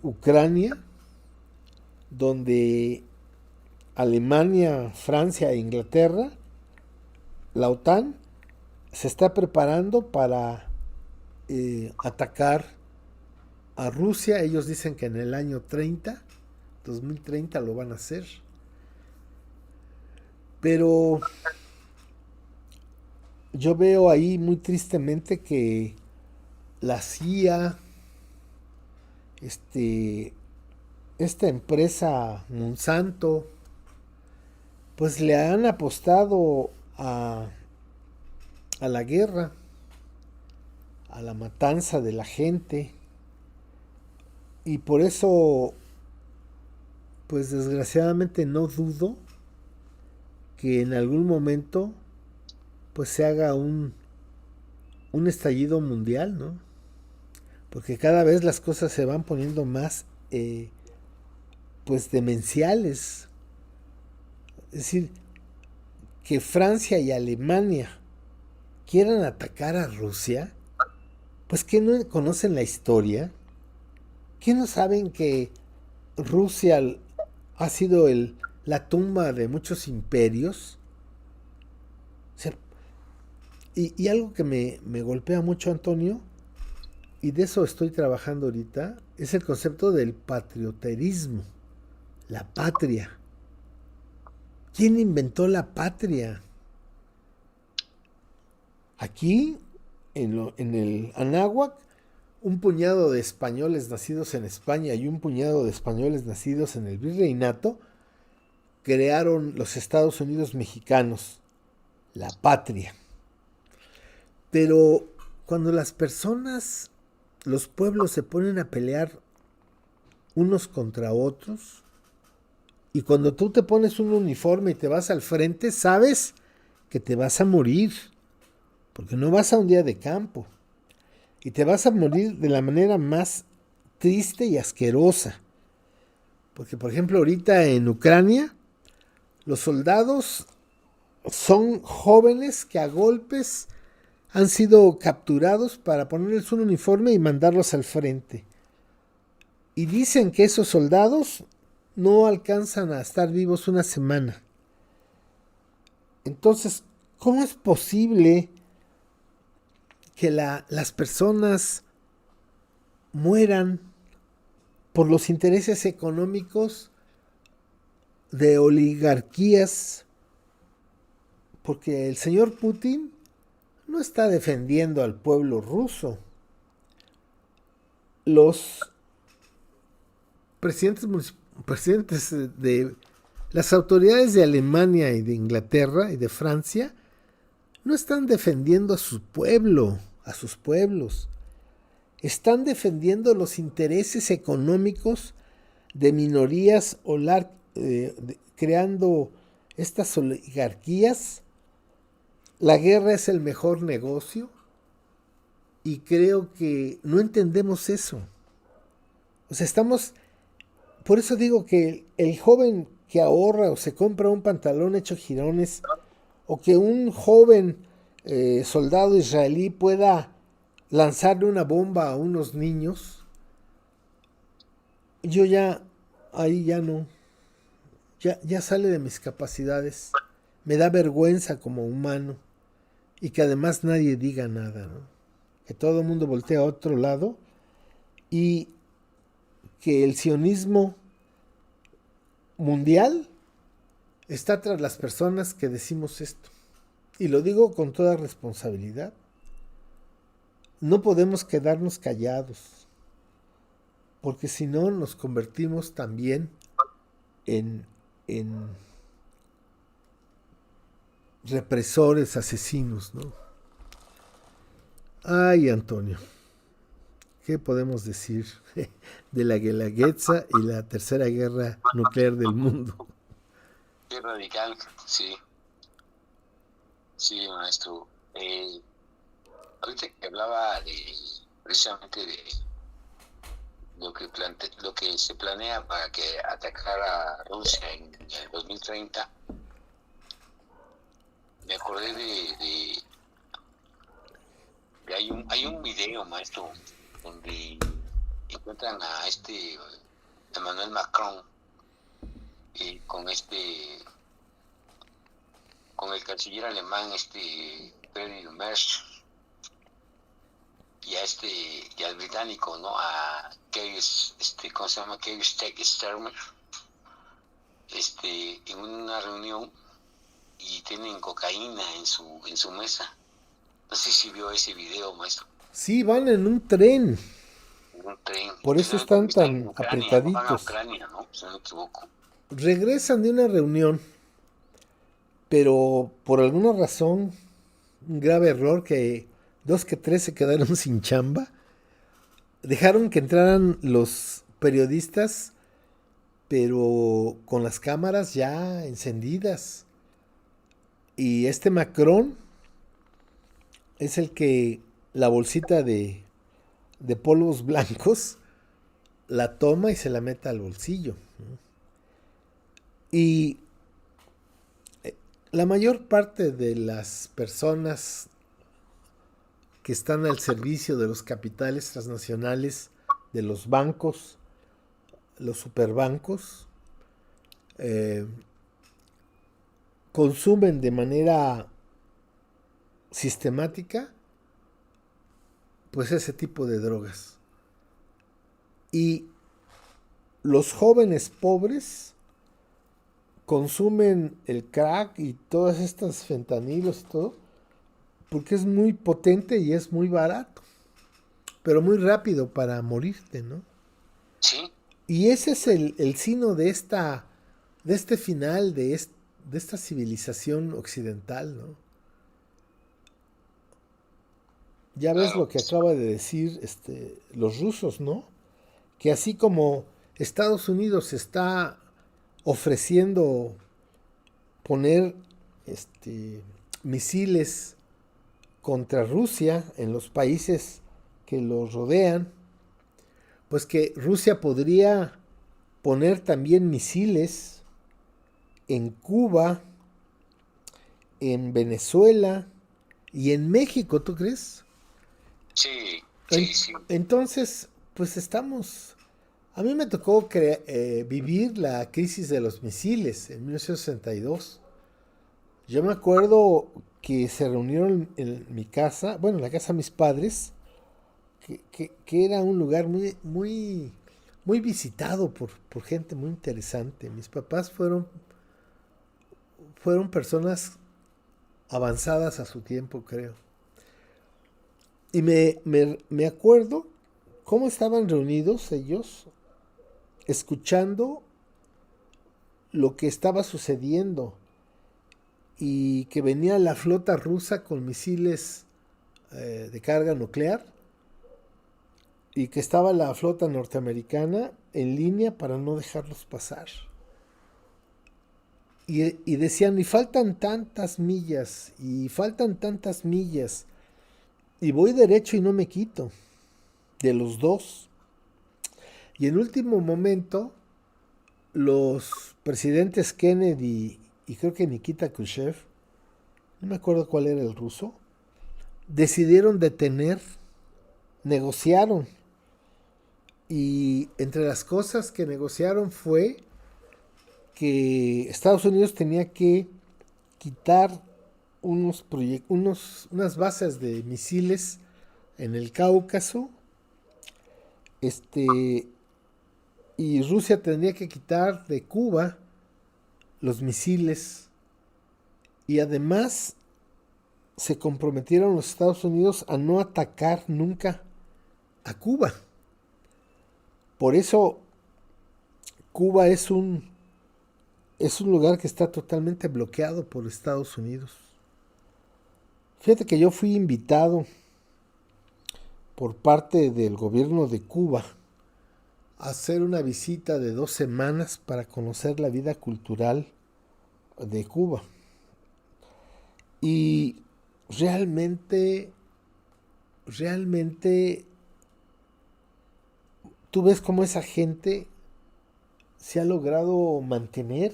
Ucrania, donde Alemania, Francia e Inglaterra, la OTAN, se está preparando para atacar a Rusia. Ellos dicen que en el año 2030 lo van a hacer. Pero yo veo ahí muy tristemente que la CIA, esta empresa Monsanto, pues le han apostado a la guerra, a la matanza de la gente. Y por eso, pues desgraciadamente no dudo que en algún momento pues se haga un estallido mundial, ¿no? Porque cada vez las cosas se van poniendo más pues demenciales. Es decir, que Francia y Alemania quieran atacar a Rusia, pues que no conocen la historia, ¿Qué no saben que Rusia ha sido la tumba de muchos imperios? O sea, y algo que me golpea mucho, Antonio, y de eso estoy trabajando ahorita, es el concepto del patrioterismo, la patria. ¿Quién inventó la patria? Aquí, en el Anáhuac, un puñado de españoles nacidos en España y un puñado de españoles nacidos en el Virreinato crearon los Estados Unidos mexicanos, la patria. Pero cuando las personas, los pueblos se ponen a pelear unos contra otros, y cuando tú te pones un uniforme y te vas al frente, sabes que te vas a morir, porque no vas a un día de campo. Y te vas a morir de la manera más triste y asquerosa. Porque, por ejemplo, ahorita en Ucrania, los soldados son jóvenes que a golpes han sido capturados para ponerles un uniforme y mandarlos al frente. Y dicen que esos soldados no alcanzan a estar vivos una semana. Entonces, ¿cómo es posible que las personas mueran por los intereses económicos de oligarquías? Porque el señor Putin no está defendiendo al pueblo ruso. Los presidentes de las autoridades de Alemania y de Inglaterra y de Francia no están defendiendo a su pueblo, a sus pueblos. Están defendiendo los intereses económicos de minorías creando estas oligarquías. La guerra es el mejor negocio y creo que no entendemos eso. O sea, por eso digo que el joven que ahorra o se compra un pantalón hecho jirones, o que un joven soldado israelí pueda lanzarle una bomba a unos niños, yo ahí ya no, ya sale de mis capacidades. Me da vergüenza como humano, y que además nadie diga nada, ¿no? Que todo el mundo voltee a otro lado, y que el sionismo mundial está tras las personas que decimos esto. Y lo digo con toda responsabilidad. No podemos quedarnos callados, porque si no nos convertimos también en represores, asesinos, ¿no? Ay, Antonio, ¿qué podemos decir de la Guelaguetza y la tercera guerra nuclear del mundo? Qué radical, sí. Sí, maestro. Ahorita que hablaba precisamente de lo que se planea para que atacara Rusia en el 2030, me acordé de hay un video, maestro, donde encuentran a Emmanuel Macron con el canciller alemán Friedrich Merz, y al británico, ¿no? A Keir, ¿cómo se llama? Keir Starmer, en una reunión, y tienen cocaína en su mesa. No sé si vio ese video, maestro. Sí, van en un tren. Un tren. Por eso están tan Ucrania, apretaditos. van a Ucrania, ¿no? Si no me equivoco. Regresan de una reunión, pero por alguna razón, un grave error, que 2 que 3 se quedaron sin chamba. Dejaron que entraran los periodistas, pero con las cámaras ya encendidas. Y Macron es el que la bolsita de polvos blancos la toma y se la mete al bolsillo. Y la mayor parte de las personas que están al servicio de los capitales transnacionales de los bancos, los superbancos, consumen de manera sistemática pues ese tipo de drogas. Y los jóvenes pobres consumen el crack y todas estas fentanilos y todo porque es muy potente y es muy barato, pero muy rápido para morirte, ¿no? Sí. Y ese es el sino de este final de esta civilización occidental, ¿no? Ya ves Claro. lo que acaba de decir los rusos, ¿no? Que así como Estados Unidos está ofreciendo poner misiles contra Rusia en los países que los rodean, pues que Rusia podría poner también misiles en Cuba, en Venezuela y en México, ¿tú crees? Sí, sí, sí. Entonces, pues estamos... A mí me tocó vivir la crisis de los misiles en 1962. Yo me acuerdo que se reunieron en mi casa, bueno, en la casa de mis padres, que era un lugar muy visitado por gente muy interesante. Mis papás fueron personas avanzadas a su tiempo, creo. Y me acuerdo cómo estaban reunidos ellos, escuchando lo que estaba sucediendo y que venía la flota rusa con misiles de carga nuclear y que estaba la flota norteamericana en línea para no dejarlos pasar. Y decían, y faltan tantas millas, y faltan tantas millas, y voy derecho y no me quito, de los dos. Y en último momento, los presidentes Kennedy y creo que Nikita Khrushchev, no me acuerdo cuál era el ruso, decidieron detener, negociaron. Y entre las cosas que negociaron fue que Estados Unidos tenía que quitar unas bases de misiles en el Cáucaso, y Rusia tendría que quitar de Cuba los misiles, y además se comprometieron los Estados Unidos a no atacar nunca a Cuba. Por eso Cuba es un lugar que está totalmente bloqueado por Estados Unidos. Fíjate que yo fui invitado por parte del gobierno de Cuba a hacer una visita de 2 semanas para conocer la vida cultural de Cuba. Y realmente tú ves cómo esa gente se ha logrado mantener.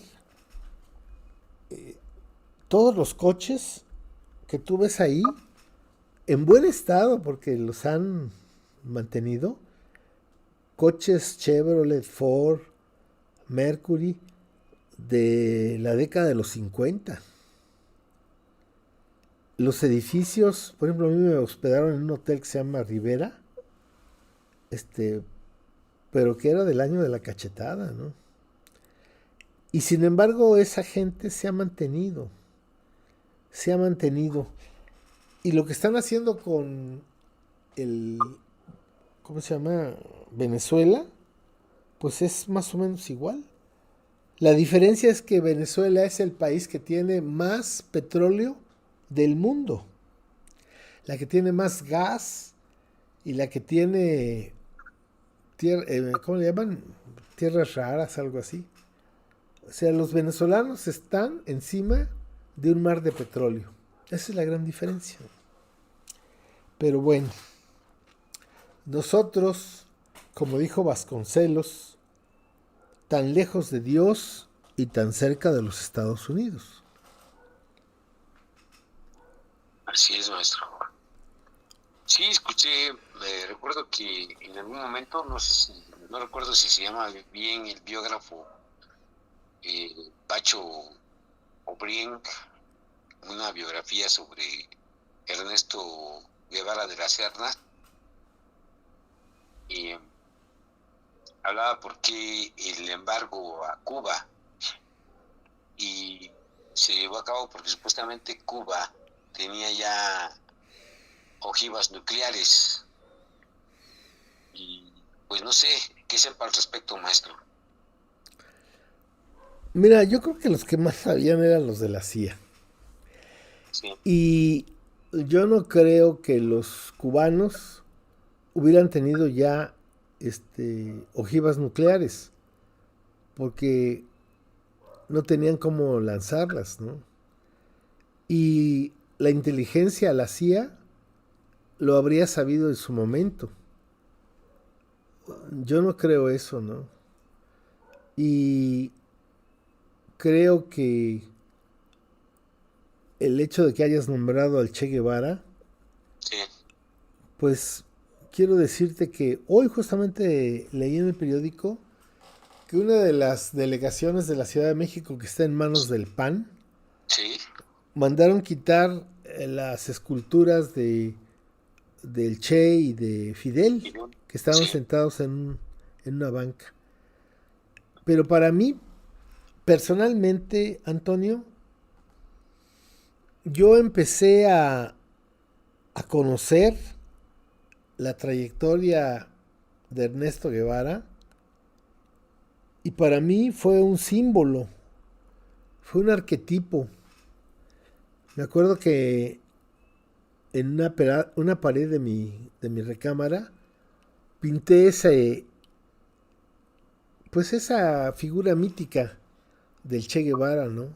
Todos los coches que tú ves ahí, en buen estado, porque los han mantenido, coches Chevrolet, Ford, Mercury, de la década de los 50. Los edificios, por ejemplo, a mí me hospedaron en un hotel que se llama Rivera, pero que era del año de la cachetada, ¿no? Y sin embargo, esa gente se ha mantenido. Y lo que están haciendo con ¿cómo se llama? Venezuela, pues es más o menos igual. La diferencia es que Venezuela es el país que tiene más petróleo del mundo, la que tiene más gas y la que tiene, ¿cómo le llaman? Tierras raras, algo así. O sea, los venezolanos están encima de un mar de petróleo. Esa es la gran diferencia. Pero bueno, nosotros, como dijo Vasconcelos, tan lejos de Dios y tan cerca de los Estados Unidos. Así es, maestro. Sí, escuché, recuerdo que en algún momento, no sé si, no recuerdo si se llama bien el biógrafo Pacho O'Brien, una biografía sobre Ernesto Guevara de la Serna, y hablaba por qué el embargo a Cuba, y se llevó a cabo porque supuestamente Cuba tenía ya ojivas nucleares, y pues no sé qué sepa al respecto, maestro. Mira, yo creo que los que más sabían eran los de la CIA. Sí, Y yo no creo que los cubanos hubieran tenido ya ojivas nucleares, porque no tenían cómo lanzarlas, ¿no? Y la inteligencia, la CIA, lo habría sabido en su momento. Yo no creo eso, ¿no? Y creo que el hecho de que hayas nombrado al Che Guevara, sí, pues quiero decirte que hoy justamente leí en el periódico que una de las delegaciones de la Ciudad de México que está en manos del PAN sí, mandaron quitar las esculturas del Che y de Fidel que estaban sí, sentados en una banca. Pero para mí, personalmente, Antonio, yo empecé a conocer la trayectoria de Ernesto Guevara y para mí fue un símbolo, fue un arquetipo. Me acuerdo que en una pared de mi recámara pinté pues esa figura mítica del Che Guevara, ¿no?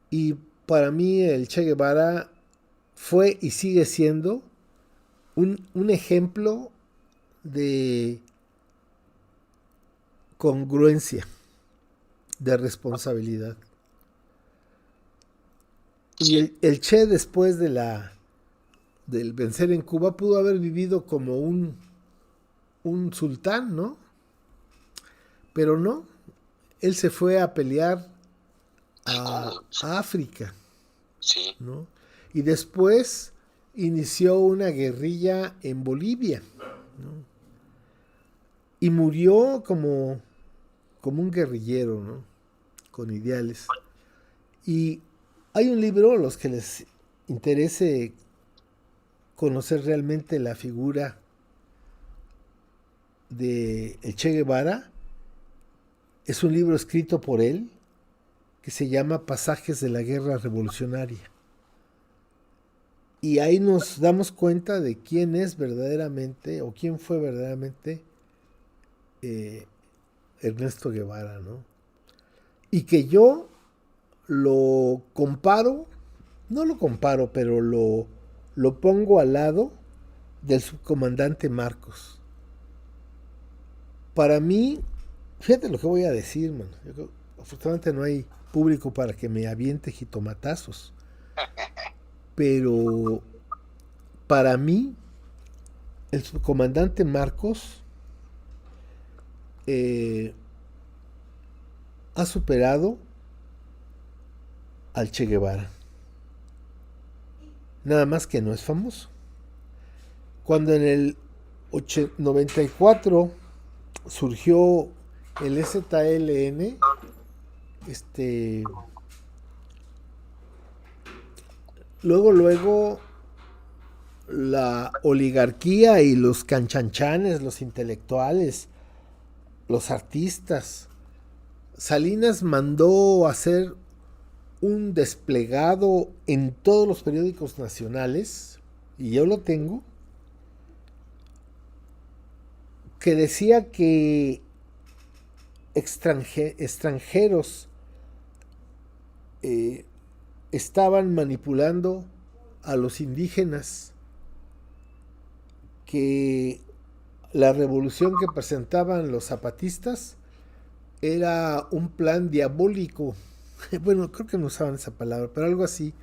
Y para mí el Che Guevara fue y sigue siendo un ejemplo de congruencia, de responsabilidad. Y sí, el Che después del vencer en Cuba pudo haber vivido como un sultán, ¿no? Pero no, él se fue a pelear al a, Congo, a África, sí, ¿no? Y después inició una guerrilla en Bolivia y murió como un guerrillero, ¿no? Con ideales. Y hay un libro, a los que les interese conocer realmente la figura de el Che Guevara, es un libro escrito por él que se llama Pasajes de la Guerra Revolucionaria. Y ahí nos damos cuenta de quién es verdaderamente o quién fue verdaderamente eh, Ernesto Guevara, ¿no? Y que yo lo comparo, no lo comparo, pero lo pongo al lado del subcomandante Marcos. Para mí, fíjate lo que voy a decir, man. Afortunadamente no hay público para que me aviente jitomatazos. Pero para mí, el subcomandante Marcos eh, ha superado al Che Guevara. Nada más que no es famoso. Cuando en el 94 surgió el EZLN, luego la oligarquía y los canchanchanes, los intelectuales, los artistas. Salinas mandó hacer un desplegado en todos los periódicos nacionales, y yo lo tengo, que decía que extranjeros eh, estaban manipulando a los indígenas, que la revolución que presentaban los zapatistas era un plan diabólico. Bueno, creo que no usaban esa palabra, pero algo así.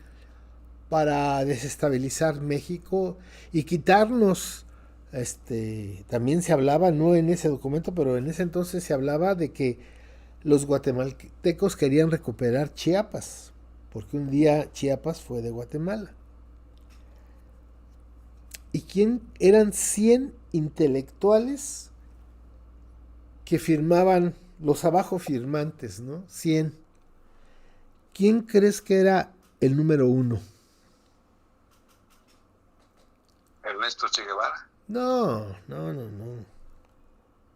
para desestabilizar México y quitarnos, también se hablaba, no en ese documento, pero en ese entonces se hablaba de que los guatemaltecos querían recuperar Chiapas, porque un día Chiapas fue de Guatemala. ¿Y quién eran 100 intelectuales que firmaban, los abajo firmantes, ¿no? 100. ¿Quién crees que era el número uno? Ernesto Che Guevara. No, no, no, no.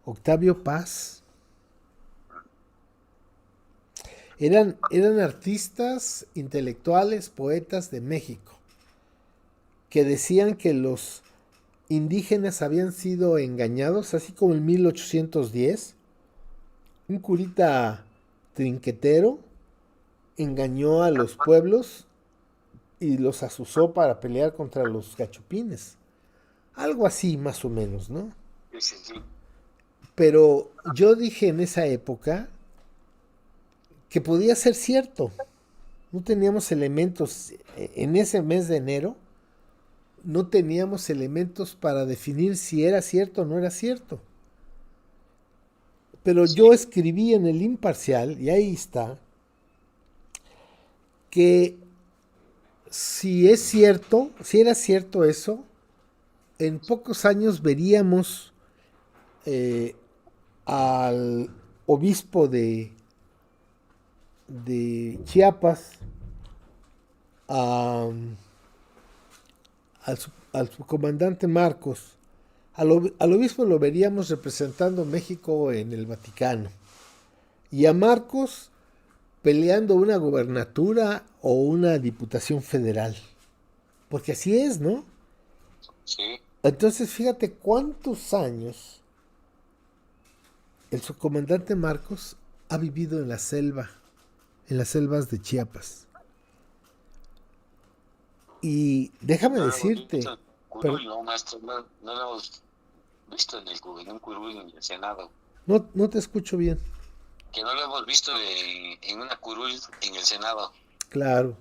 Octavio Paz. Eran artistas, intelectuales, poetas de México, que decían que los indígenas habían sido engañados, así como en 1810. Un curita trinquetero engañó a los pueblos y los asusó para pelear contra los gachupines. Algo así, más o menos, ¿no? Sí, sí, sí. Pero yo dije en esa época que podía ser cierto. No teníamos elementos en ese mes de enero, no teníamos elementos para definir si era cierto o no era cierto. Pero Sí. yo escribí en el Imparcial, y ahí está, que si es cierto, si era cierto eso, en pocos años veríamos al obispo de Chiapas, a, al subcomandante Marcos, al obispo lo veríamos representando México en el Vaticano, y a Marcos peleando una gobernatura o una diputación federal. Porque así es, ¿no? Sí. Entonces, fíjate cuántos años el subcomandante Marcos ha vivido en la selva, en las selvas de Chiapas. Y déjame No lo hemos decirte, visto en pero Curul, no, maestro. No, no lo hemos visto en un curul en el Senado. no te escucho bien. Que no lo hemos visto en una curul en el Senado. Claro.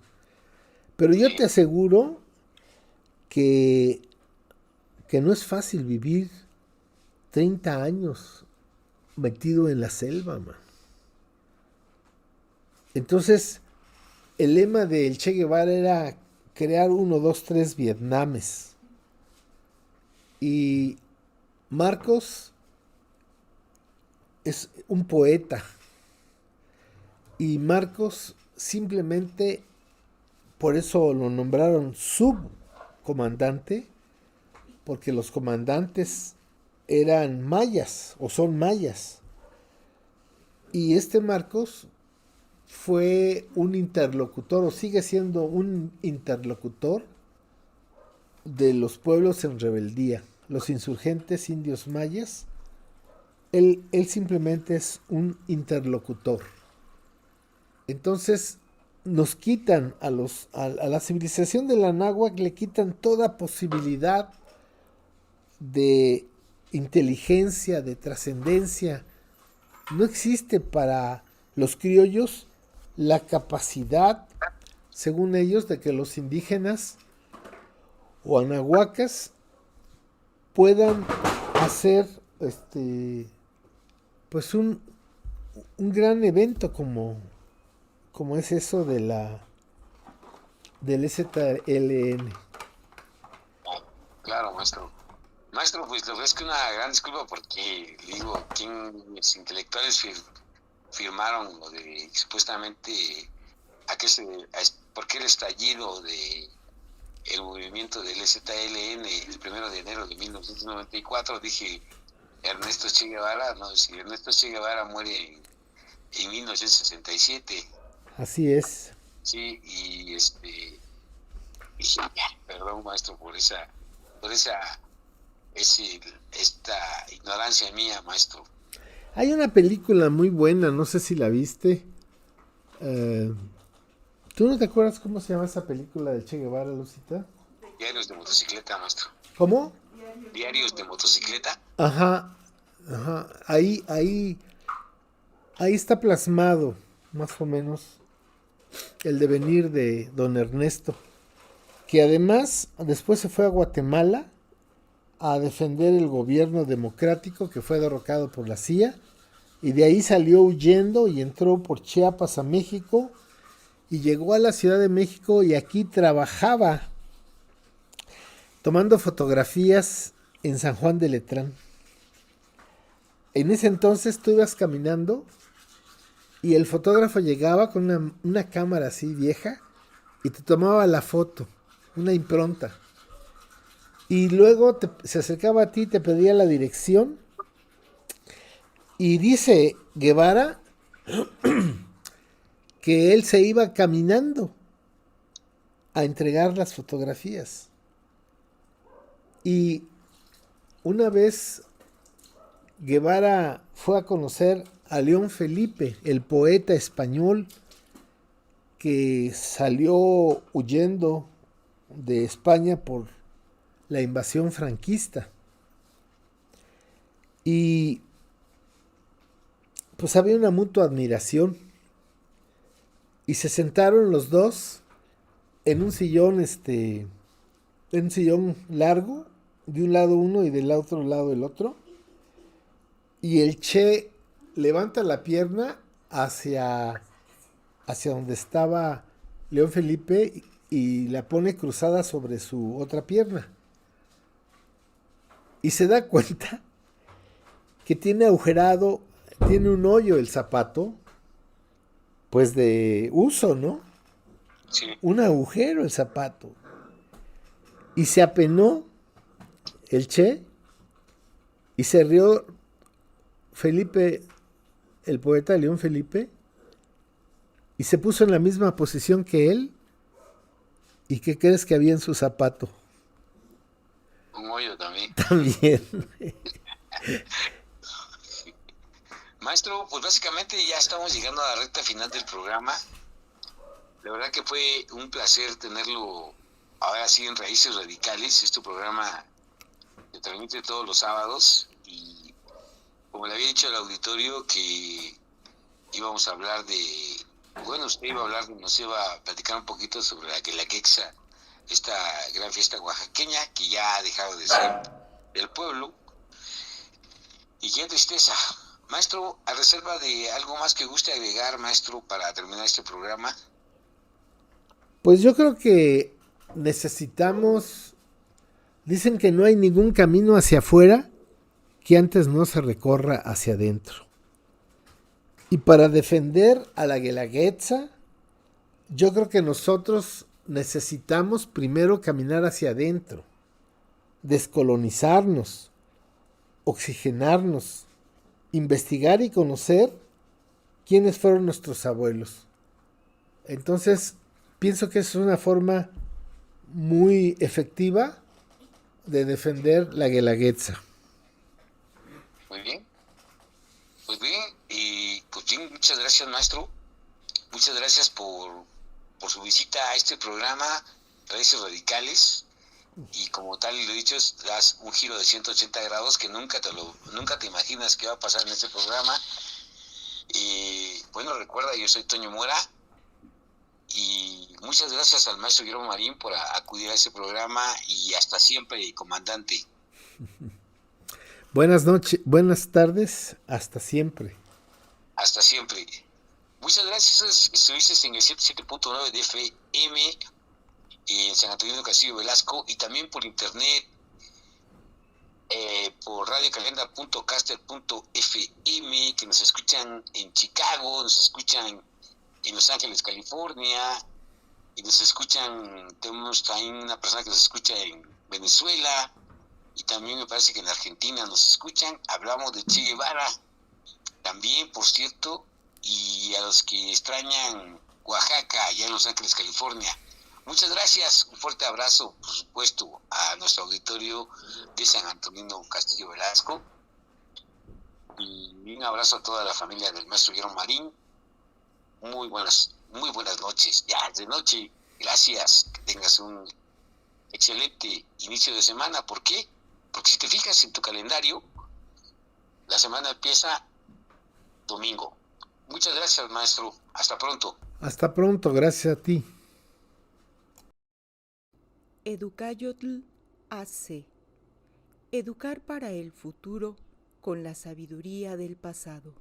Pero yo te Sí. aseguro que, que no es fácil vivir 30 años metido en la selva, man. Entonces, el lema del Che Guevara era crear 1, 2, 3 Vietnames. Y Marcos es un poeta. Y Marcos simplemente, por eso lo nombraron subcomandante, porque los comandantes eran mayas o son mayas. Y Marcos fue un interlocutor o sigue siendo un interlocutor de los pueblos en rebeldía, los insurgentes indios mayas. Él simplemente es un interlocutor. Entonces nos quitan a la civilización de la náhuatl, le quitan toda posibilidad de inteligencia, de trascendencia. No existe para los criollos la capacidad, según ellos, de que los indígenas o anahuacas puedan hacer pues un gran evento como es eso del STLN. Claro, maestro. Maestro, pues le ofrezco una gran disculpa porque, le digo, quienes intelectuales firmaron lo de supuestamente por qué el estallido de el movimiento del STLN el 1 de enero de 1994, dije Ernesto Che Guevara, no, si Ernesto Che Guevara muere en 1967. Así es. Sí, y dije, perdón maestro por esta ignorancia mía, maestro. Hay una película muy buena, no sé si la viste. ¿Tú no te acuerdas cómo se llama esa película de Che Guevara, Lucita? Diarios de motocicleta, maestro. ¿Cómo? Diarios de motocicleta. Ajá, ajá. Ahí está plasmado, más o menos, el devenir de don Ernesto. que además después se fue a Guatemala a defender el gobierno democrático que fue derrocado por la CIA, y de ahí salió huyendo y entró por Chiapas a México y llegó a la Ciudad de México y aquí trabajaba tomando fotografías en San Juan de Letrán. En ese entonces tú ibas caminando y el fotógrafo llegaba con una cámara así vieja y te tomaba la foto, una impronta. Y luego se acercaba a ti, te pedía la dirección. Y dice Guevara que él se iba caminando a entregar las fotografías. Y una vez Guevara fue a conocer a León Felipe, el poeta español que salió huyendo de España por la invasión franquista. Y pues había una mutua admiración. Y se sentaron los dos en un sillón, largo, de un lado uno y del otro lado el otro. Y el Che levanta la pierna hacia donde estaba León Felipe y la pone cruzada sobre su otra pierna. Y se da cuenta que tiene agujerado, tiene un hoyo el zapato, pues de uso, ¿no? Sí. Un agujero el zapato. Y se apenó el Che y se rió Felipe, el poeta León Felipe, y se puso en la misma posición que él. ¿Y qué crees que había en su zapato? Un hoyo también. También. Maestro, pues básicamente ya estamos llegando a la recta final del programa. La verdad que fue un placer tenerlo ahora sí en Raíces Radicales, este programa que transmite todos los sábados, y como le había dicho al auditorio que íbamos a hablar usted iba a hablar, nos iba a platicar un poquito sobre la Guelaguetza, esta gran fiesta oaxaqueña que ya ha dejado de ser del pueblo. Y qué tristeza. Maestro, a reserva de algo más que guste agregar, maestro, para terminar este programa. Pues yo creo que necesitamos, dicen que no hay ningún camino hacia afuera que antes no se recorra hacia adentro. Y para defender a la Guelaguetza, yo creo que nosotros necesitamos primero caminar hacia adentro, descolonizarnos, oxigenarnos, investigar y conocer quiénes fueron nuestros abuelos. Entonces, pienso que es una forma muy efectiva de defender la Guelaguetza. Muy bien. Pues bien, muchas gracias, maestro. Muchas gracias por su visita a este programa, Raíces Radicales. Y como tal lo he dicho, das un giro de 180 grados que nunca te imaginas que va a pasar en este programa. Bueno, recuerda, yo soy Toño Mora, y muchas gracias al maestro Guillermo Marín por acudir a este programa, y hasta siempre, comandante. Buenas noches, buenas tardes, hasta siempre. Hasta siempre. Muchas gracias. Estuviste en el 107.9 de FM en San Antonio Castillo Velasco, y también por internet, por radiocalenda.caster.fm, que nos escuchan en Chicago, nos escuchan en Los Ángeles, California, y nos escuchan, tenemos también una persona que nos escucha en Venezuela, y también me parece que en Argentina nos escuchan. Hablamos de Che Guevara también, por cierto, y a los que extrañan Oaxaca, allá en Los Ángeles, California. Muchas gracias, un fuerte abrazo, por supuesto, a nuestro auditorio de San Antonino Castillo Velasco, y un abrazo a toda la familia del maestro Guillermo Marín. Muy buenas noches, ya es de noche. Gracias, que tengas un excelente inicio de semana. ¿Por qué? Porque si te fijas en tu calendario, la semana empieza domingo. Muchas gracias, maestro. Hasta pronto. Hasta pronto, gracias a ti. Educayotl AC. Educar para el futuro con la sabiduría del pasado.